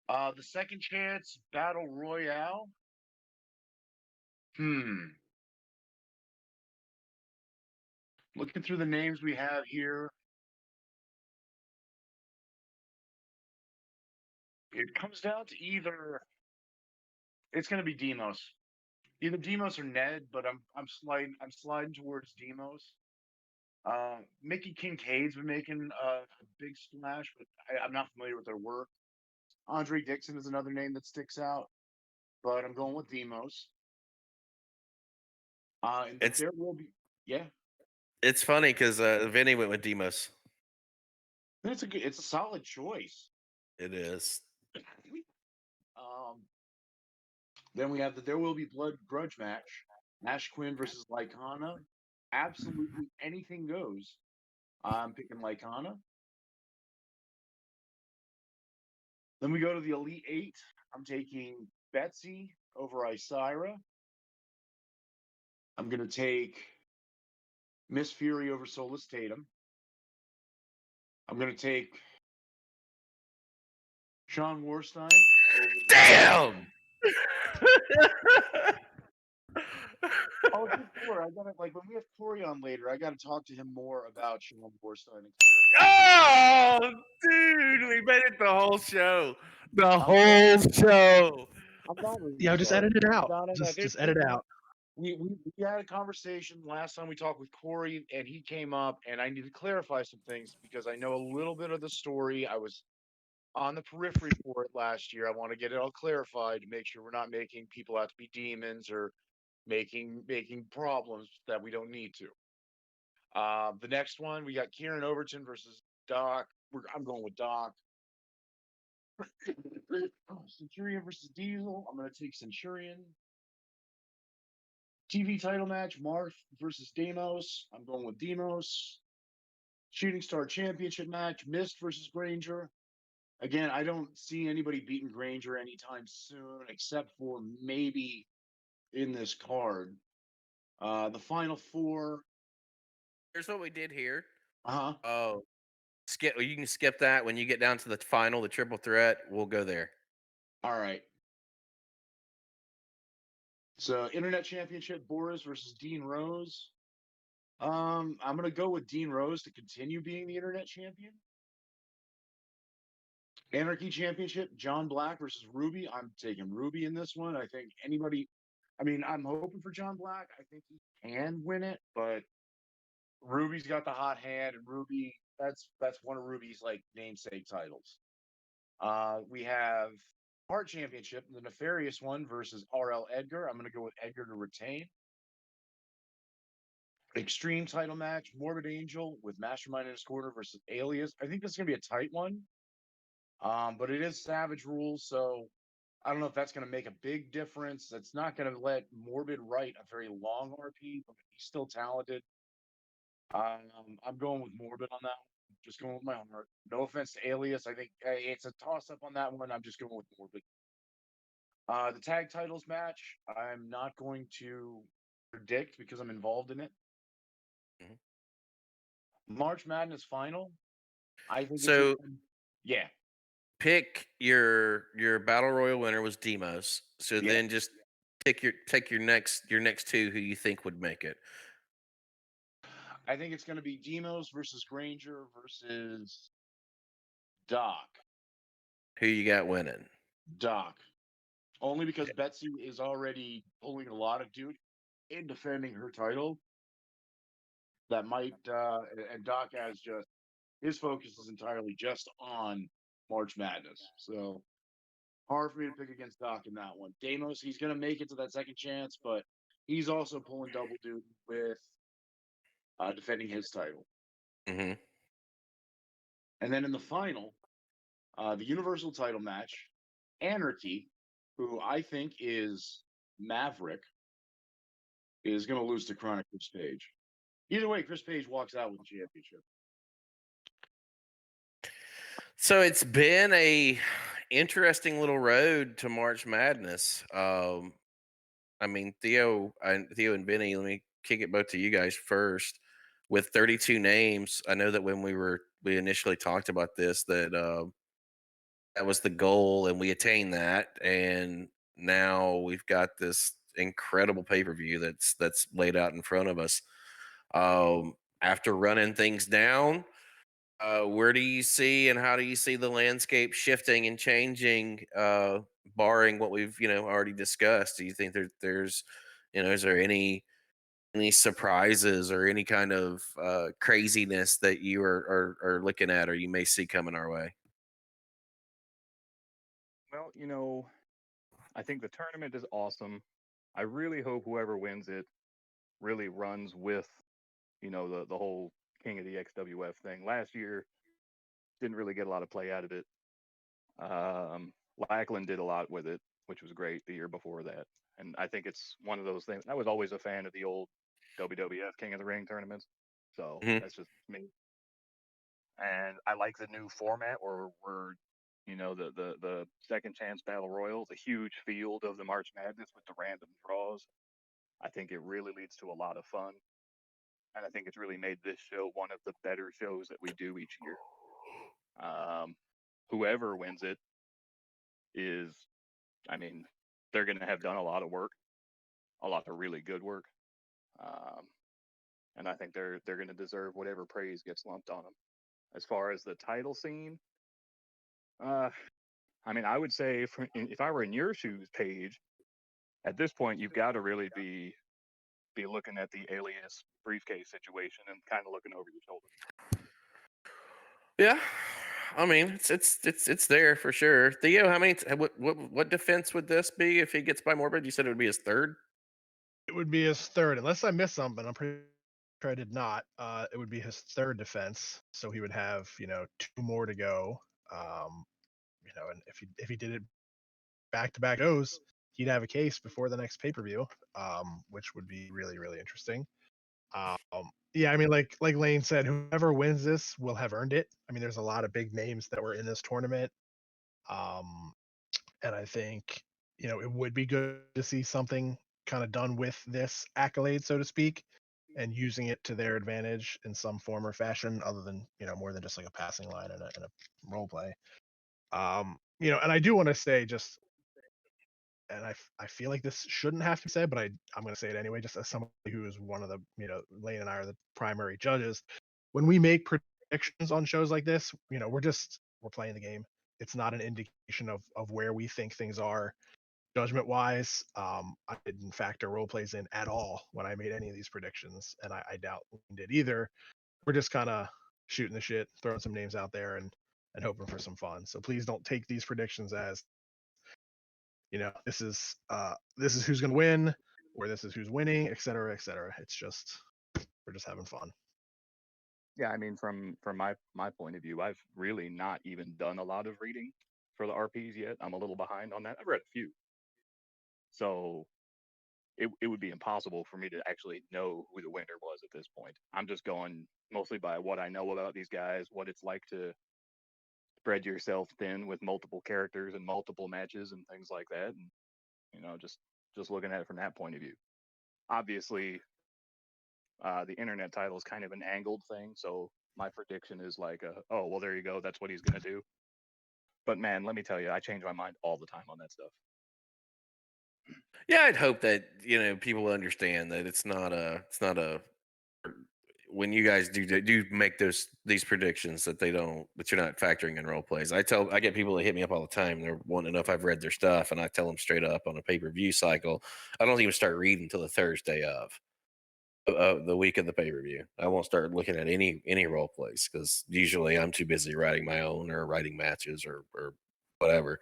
Speaker 6: The second chance battle royale. Looking through the names we have here, it comes down to either it's going to be Demos, either Demos or Ned, but I'm sliding towards Demos. Mickey Kincaid's been making a big splash, but I'm not familiar with their work. Andre Dixon is another name that sticks out, but I'm going with Demos. There will be, yeah.
Speaker 2: It's funny because Vinnie went with Demos.
Speaker 6: It's a solid choice.
Speaker 2: It is.
Speaker 6: Then we have the There Will Be Blood grudge match. Ash Quinn versus Leconna. Absolutely anything goes. I'm picking Leconna. Then we go to the Elite 8. I'm taking Betsy over Isira. I'm going to take Miss Fury over Solus Tatum. I'm going to take Sean Warstein.
Speaker 2: Damn!
Speaker 6: Oh, I got to, like, when we have Corey on later, I got to talk to him more about Sean Warstein.
Speaker 2: Oh, dude, we made it the whole show. The whole show.
Speaker 6: I'm not really
Speaker 5: Yeah, just
Speaker 6: sorry.
Speaker 5: edit it out.
Speaker 6: No.
Speaker 5: Just edit it out.
Speaker 6: We had a conversation last time we talked with Corey, and he came up, and I need to clarify some things because I know a little bit of the story. I was on the periphery for it last year. I want to get it all clarified to make sure we're not making people out to be demons or making problems that we don't need to. The next one, we got Kieran Overton versus Doc. I'm going with Doc. Centurion versus Diesel. I'm going to take Centurion. TV title match, Marth versus Demos. I'm going with Demos. Shooting Star Championship match, Mist versus Granger. Again, I don't see anybody beating Granger anytime soon, except for maybe in this card. The final four.
Speaker 2: Here's what we did here.
Speaker 6: Uh huh.
Speaker 2: Oh, you can skip that when you get down to the final, the triple threat. We'll go there.
Speaker 6: All right. So, Internet Championship, Boris versus Dean Rose. I'm gonna go with Dean Rose to continue being the Internet Champion. Anarchy Championship, John Black versus Ruby. I'm taking Ruby in this one. I think anybody. I mean, I'm hoping for John Black. I think he can win it, but Ruby's got the hot hand, and Ruby. That's one of Ruby's like namesake titles. We have Heart Championship, the Nefarious one versus RL Edgar. I'm going to go with Edgar to retain. Extreme title match, Morbid Angel with Mastermind in his corner versus Alias. I think this is going to be a tight one, but it is Savage rules, so I don't know if that's going to make a big difference. That's not going to let Morbid write a very long RP, but he's still talented. I'm going with Morbid on that one. Just going with my heart. No offense to Alias. I think it's a toss up on that one. I'm just going with Morbid. The tag titles match, I'm not going to predict because I'm involved in it. March Madness final. I think
Speaker 2: So
Speaker 6: yeah.
Speaker 2: pick your battle royal winner was Demos. So
Speaker 6: Yeah.
Speaker 2: then just take your next two who you think would make it.
Speaker 6: I think it's going to be Demos versus Granger versus Doc.
Speaker 2: Who you got winning?
Speaker 6: Doc. Only because Betsy is already pulling a lot of duty in defending her title. That might and Doc has just his focus is entirely just on March Madness. So hard for me to pick against Doc in that one. Damos, he's going to make it to that second chance, but he's also pulling double duty with defending his title.
Speaker 2: Mm-hmm.
Speaker 6: And then in the final, the Universal title match, Anarchy, who I think is Maverick, is going to lose to Chronic Chris Page. Either way, Chris Page walks out with the championship.
Speaker 2: So it's been a interesting little road to March Madness. I mean, Theo and Vinnie, let me kick it both to you guys first. With 32 names, I know that when we initially talked about this, that that was the goal, and we attained that, and now we've got this incredible pay-per-view that's laid out in front of us. After running things down, where do you see and how do you see the landscape shifting and changing, barring what we've already discussed? Do you think there's is there any surprises or any kind of craziness that you are looking at or you may see coming our way?
Speaker 4: Well, I think the tournament is awesome. I really hope whoever wins it really runs with, the whole King of the XWF thing. Last year didn't really get a lot of play out of it. Lackland did a lot with it, which was great the year before that. And I think it's one of those things. I was always a fan of the old WWF King of the Ring tournaments. So that's just me. And I like the new format where we're, the second chance battle royal, the huge field of the March Madness with the random draws. I think it really leads to a lot of fun. And I think it's really made this show one of the better shows that we do each year. Whoever wins it is, I mean, they're going to have done a lot of work, a lot of really good work. And I think they're going to deserve whatever praise gets lumped on them. As far as the title scene, I mean, I would say if I were in your shoes, Paige, at this point, you've got to really be looking at the Alias briefcase situation and kind of looking over your shoulder.
Speaker 2: Yeah, I mean it's there for sure. Theo, what defense would this be if he gets by Morbid? You said it would be his third.
Speaker 5: It would be his third, unless I missed something. I'm pretty sure I did not. It would be his third defense, so he would have 2 more to go. And if he did it back to back shows, he'd have a case before the next pay per view, which would be really really interesting. Yeah, I mean, like Lane said, whoever wins this will have earned it. I mean, there's a lot of big names that were in this tournament, and I think it would be good to see something kind of done with this accolade, so to speak, and using it to their advantage in some form or fashion, other than more than just like a passing line and a role play. And I do want to say just, and I feel like this shouldn't have to be said, but I'm going to say it anyway, just as somebody who is one of the, Lane and I are the primary judges. When we make predictions on shows like this, we're playing the game. It's not an indication of where we think things are judgment wise. I didn't factor role plays in at all when I made any of these predictions, and I doubt we did either. We're just kind of shooting the shit, throwing some names out there, and hoping for some fun. So please don't take these predictions as this is who's gonna win, or this is who's winning, et cetera, et cetera. It's just we're just having fun.
Speaker 4: Yeah, I mean, from my point of view, I've really not even done a lot of reading for the RPs yet. I'm a little behind on that. I've read a few, so it would be impossible for me to actually know who the winner was at this point. I'm just going mostly by what I know about these guys, what it's like to spread yourself thin with multiple characters and multiple matches and things like that, and just looking at it from that point of view. Obviously, the internet title is kind of an angled thing, so my prediction is like, oh well, there you go, that's what he's gonna do. But man, let me tell you, I change my mind all the time on that stuff.
Speaker 2: Yeah, I'd hope that people understand that it's not a when you guys do make these predictions that that you're not factoring in role plays. I get people that hit me up all the time. They're wanting to know if I've read their stuff, and I tell them straight up on a pay-per-view cycle, I don't even start reading until the Thursday of the week of the pay-per-view. I won't start looking at any role plays because usually I'm too busy writing my own or writing matches or whatever.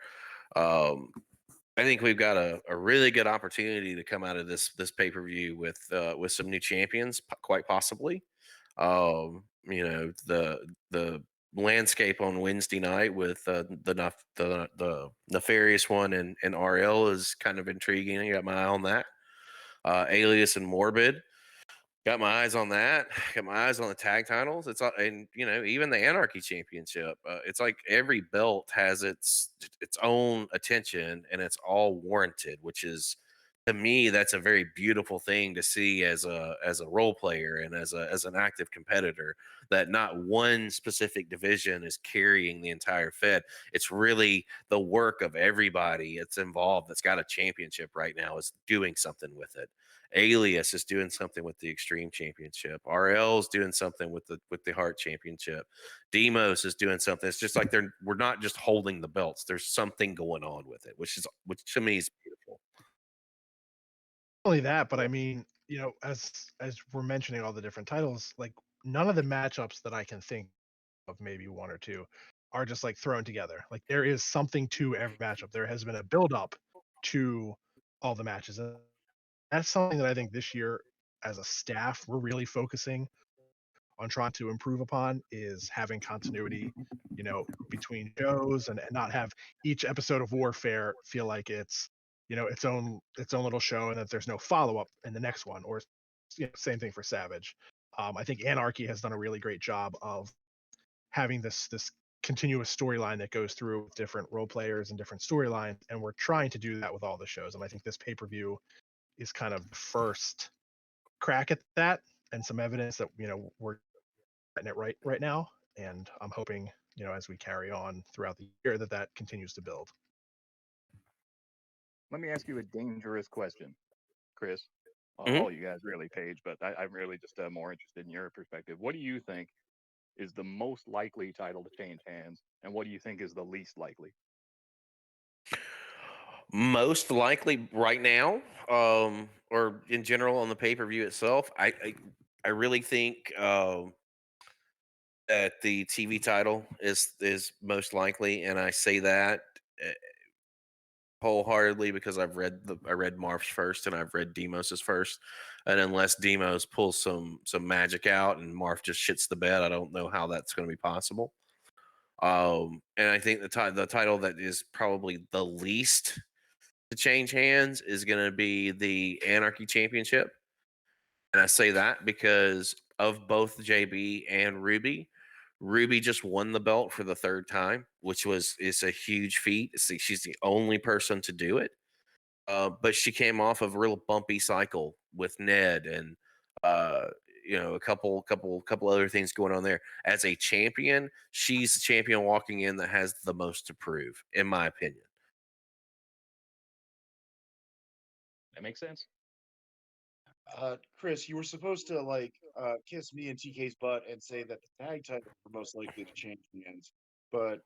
Speaker 2: I think we've got a really good opportunity to come out of this pay-per-view with some new champions, quite possibly. The landscape on Wednesday night with the nefarious one and RL is kind of intriguing. I got my eye on that. Alias and Morbid. Got my eyes on that. Got my eyes on the tag titles. It's and even the Anarchy Championship. It's like every belt has its own attention, and it's all warranted. Which is, to me, that's a very beautiful thing to see as a role player and as an active competitor. That not one specific division is carrying the entire Fed. It's really the work of everybody that's involved. That's got a championship right now is doing something with it. Alias is doing something with the Extreme Championship. RL is doing something with the Heart Championship. Demos is doing something. It's just like we're not just holding the belts. There's something going on with it, which to me is beautiful.
Speaker 5: Not only that, but I mean, as we're mentioning all the different titles, like none of the matchups that I can think of, maybe one or two, are just like thrown together. Like there is something to every matchup. There has been a build up to all the matches. And that's something that I think this year, as a staff, we're really focusing on trying to improve upon, is having continuity, between shows, and not have each episode of Warfare feel like it's, its own little show, and that there's no follow up in the next one. Or same thing for Savage. I think Anarchy has done a really great job of having this continuous storyline that goes through with different role players and different storylines, and we're trying to do that with all the shows. And I think this pay-per-view is kind of the first crack at that, and some evidence that we're getting it right now. And I'm hoping, as we carry on throughout the year, that continues to build.
Speaker 4: Let me ask you a dangerous question, Chris.
Speaker 2: Mhm.
Speaker 4: All you guys really, Paige, but I'm really just more interested in your perspective. What do you think is the most likely title to change hands, and what do you think is the least likely?
Speaker 2: Most likely right now, or in general on the pay-per-view itself, I really think that the TV title is most likely, and I say that uh, wholeheartedly because I read Marf's first and I've read Demos's first, and unless Demos pulls some magic out and Marf just shits the bed, I don't know how that's going to be possible. And I think the title that is probably the least to change hands is going to be the Anarchy Championship. And I say that because of both JB and Ruby. Ruby just won the belt for the third time, which is a huge feat. She's the only person to do it. But she came off of a real bumpy cycle with Ned and uh, a couple other things going on there. As a champion, she's the champion walking in that has the most to prove, in my opinion.
Speaker 4: That makes sense.
Speaker 6: Chris, you were supposed to kiss me and TK's butt and say that the tag titles were most likely to change hands, but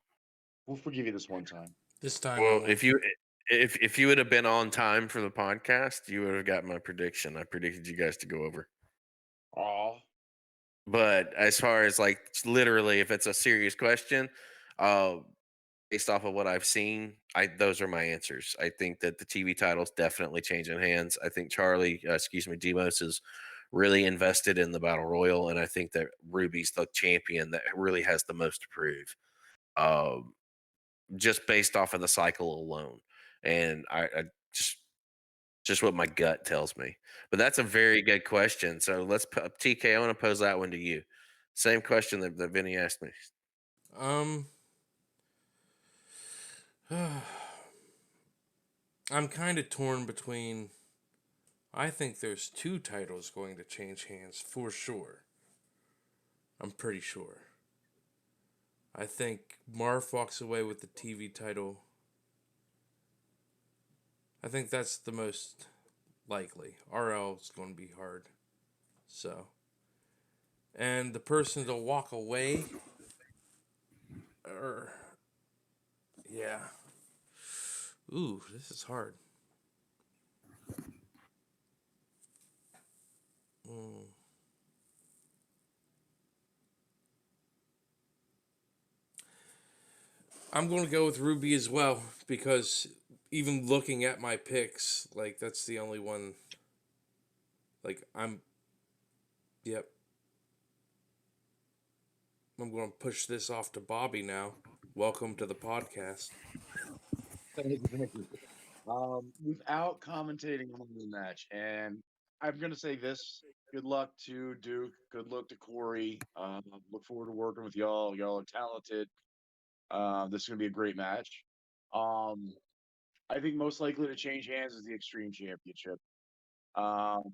Speaker 6: we'll forgive you this one time.
Speaker 3: This time, I
Speaker 2: Well,
Speaker 3: won't.
Speaker 2: if you would have been on time for the podcast, you would have got my prediction. I predicted you guys to go over.
Speaker 6: Aw.
Speaker 2: But as far as like literally, if it's a serious question, uh, based off of what I've seen, those are my answers. I think that the TV title's definitely changing hands. I think Demos is really invested in the battle royal, and I think that Ruby's the champion that really has the most to prove. Just based off of the cycle alone, and I just what my gut tells me. But that's a very good question. So TK. I want to pose that one to you. Same question that Vinny asked me.
Speaker 3: Um, I'm kind of torn between. I think there's 2 titles going to change hands for sure. I'm pretty sure. I think Marv walks away with the TV title. I think that's the most likely. RL is going to be hard. So. And the person to walk away. Yeah. Ooh, this is hard. I'm going to go with Ruby as well because even looking at my picks, like that's the only one. Like yep. I'm going to push this off to Bobby now. Welcome to the podcast.
Speaker 6: Thank you. Without commentating on the match, and I'm gonna say this: good luck to Duke. Good luck to Corey. Look forward to working with y'all. Y'all are talented. This is gonna be a great match. Um, I think most likely to change hands is the Extreme Championship. Um,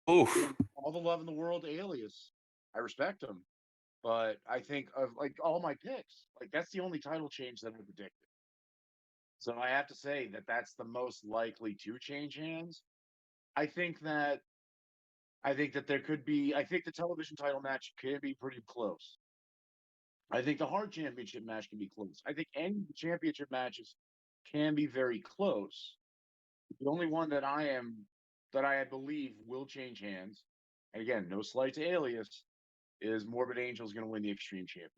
Speaker 2: Oof.
Speaker 6: all the love in the world to Alias. I respect him, but I think of like all my picks, like that's the only title change that I predicted. So I have to say that that's the most likely to change hands. I think that there could be. I think the television title match can be pretty close. I think the hard championship match can be close. I think any championship matches can be very close. The only one that I believe will change hands, and again, no slight to Alias, is Morbid Angel's going to win the Extreme Championship.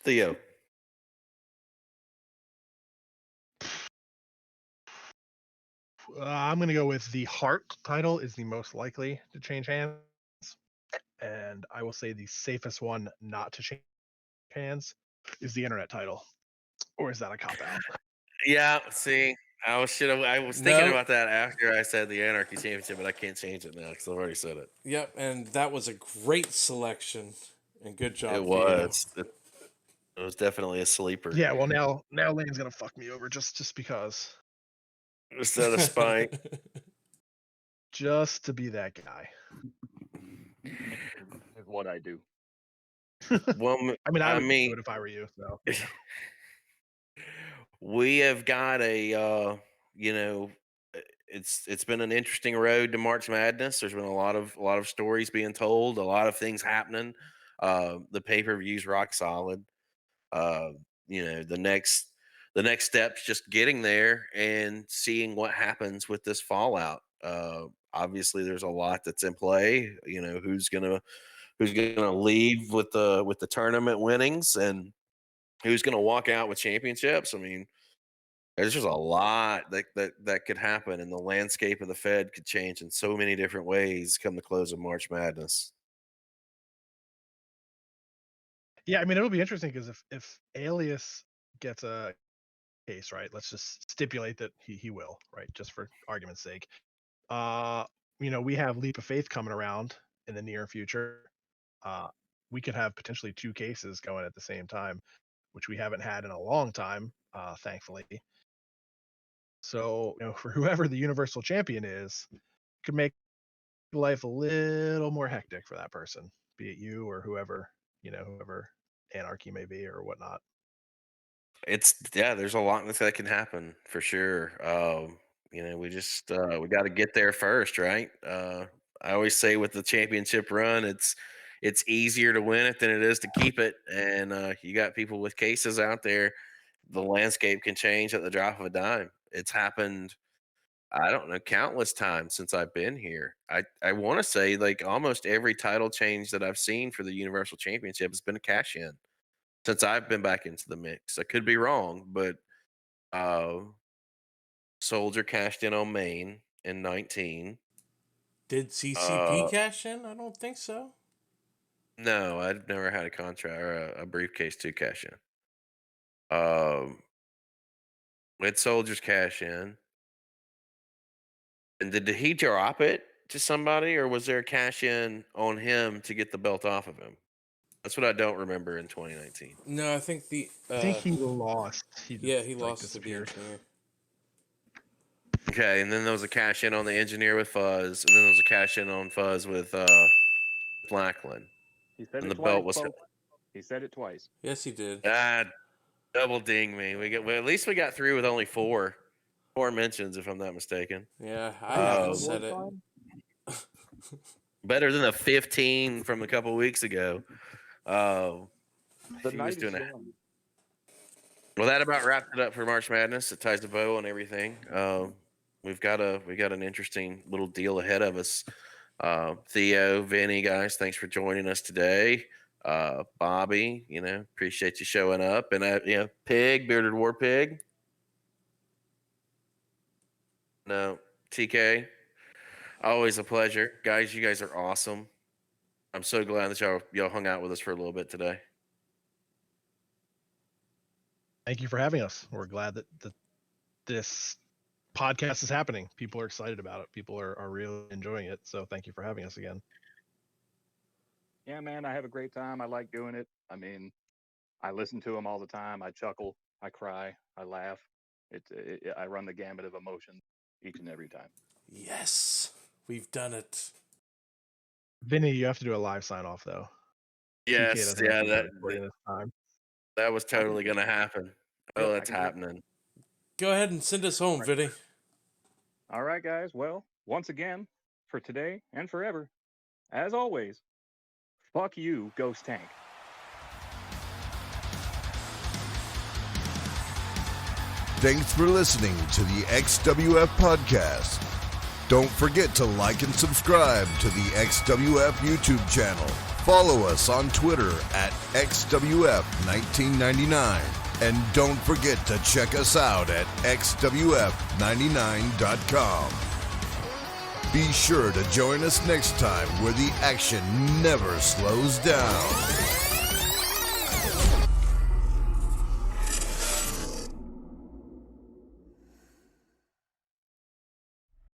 Speaker 2: Theo.
Speaker 5: I'm going to go with the Heart title is the most likely to change hands. And I will say the safest one not to change hands is the Internet title. Or is that a cop out?
Speaker 2: Yeah, see, I was thinking about that after I said the Anarchy Championship, but I can't change it now because I've already said it.
Speaker 3: Yep, and that was a great selection. And good job,
Speaker 2: It was. It was definitely a sleeper.
Speaker 5: Yeah, well now Lane's gonna fuck me over just because.
Speaker 2: Just out of spite.
Speaker 5: Just to be that guy.
Speaker 4: Is what I do.
Speaker 2: Well,
Speaker 5: I would do it if I were you. So
Speaker 2: we have got it's been an interesting road to March Madness. There's been a lot of stories being told, a lot of things happening. The pay-per-view's rock solid. The next step's just getting there and seeing what happens with this fallout. Obviously there's a lot that's in play. Who's gonna leave with the tournament winnings and who's gonna walk out with championships. I mean, there's just a lot that could happen, and the landscape of the Fed could change in so many different ways come the close of March Madness.
Speaker 5: yeah, I mean it'll be interesting because if Alias gets a case, right? Let's just stipulate that he will, right? Just for argument's sake. We have Leap of Faith coming around in the near future. We could have potentially 2 cases going at the same time, which we haven't had in a long time, thankfully. So, for whoever the Universal Champion is, could make life a little more hectic for that person, be it you or whoever, whoever Anarchy may be or whatnot.
Speaker 2: There's a lot that can happen for sure. We just we got to get there first, right? I always say with the championship run, it's easier to win it than it is to keep it, and you got people with cases out there. The landscape can change at the drop of a dime. It's happened, I don't know, countless times since I've been here. I want to say like almost every title change that I've seen for the Universal Championship has been a cash in since I've been back into the mix. I could be wrong, but Soldier cashed in on Maine in 19.
Speaker 3: Did CCP cash in? I don't think so.
Speaker 2: No, I've never had a contract or a briefcase to cash in. With Soldier's cash in. And did he drop it to somebody, or was there a cash in on him to get the belt off of him? That's what I don't remember in 2019.
Speaker 3: No, I think
Speaker 5: I think he lost. He
Speaker 3: lost to the
Speaker 5: disappeared.
Speaker 3: engineer.
Speaker 2: Okay, and then there was a cash in on the engineer with Fuzz, and then there was a cash in on Fuzz with Blackland.
Speaker 4: He said
Speaker 2: And
Speaker 4: it
Speaker 2: the
Speaker 4: twice.
Speaker 2: belt was
Speaker 4: folks. He said it twice.
Speaker 3: Yes, he did.
Speaker 2: Double ding me. At least we got through with only four mentions, if I'm not mistaken.
Speaker 3: Yeah, I haven't said it.
Speaker 2: Better than the 15 from a couple weeks ago.
Speaker 4: The
Speaker 2: he
Speaker 4: night
Speaker 2: was doing
Speaker 4: is
Speaker 2: it.
Speaker 4: young.
Speaker 2: Well, that about wraps it up for March Madness. It ties the bow on everything. We got an interesting little deal ahead of us. Theo, Vinnie, guys, thanks for joining us today. Bobby, appreciate you showing up. And Pig, Bearded War Pig. No, TK, always a pleasure. Guys, you guys are awesome. I'm so glad that y'all hung out with us for a little bit today.
Speaker 5: Thank you for having us. We're glad that this podcast is happening. People are excited about it. People are really enjoying it. So thank you for having us again.
Speaker 4: Yeah, man, I have a great time. I like doing it. I mean, I listen to them all the time. I chuckle, I cry, I laugh. I run the gamut of emotions each and every time.
Speaker 3: Yes, we've done it.
Speaker 5: Vinny, you have to do a live sign off though.
Speaker 2: Yes, that was totally going to happen. Oh, that's happening.
Speaker 3: Go ahead and send us home, Vinny.
Speaker 4: All right, guys. Well, once again, for today and forever, as always, fuck you, Ghost Tank.
Speaker 1: Thanks for listening to the XWF podcast. Don't forget to like and subscribe to the XWF YouTube channel. Follow us on Twitter at XWF1999. And don't forget to check us out at XWF99.com. Be sure to join us next time where the action never slows down.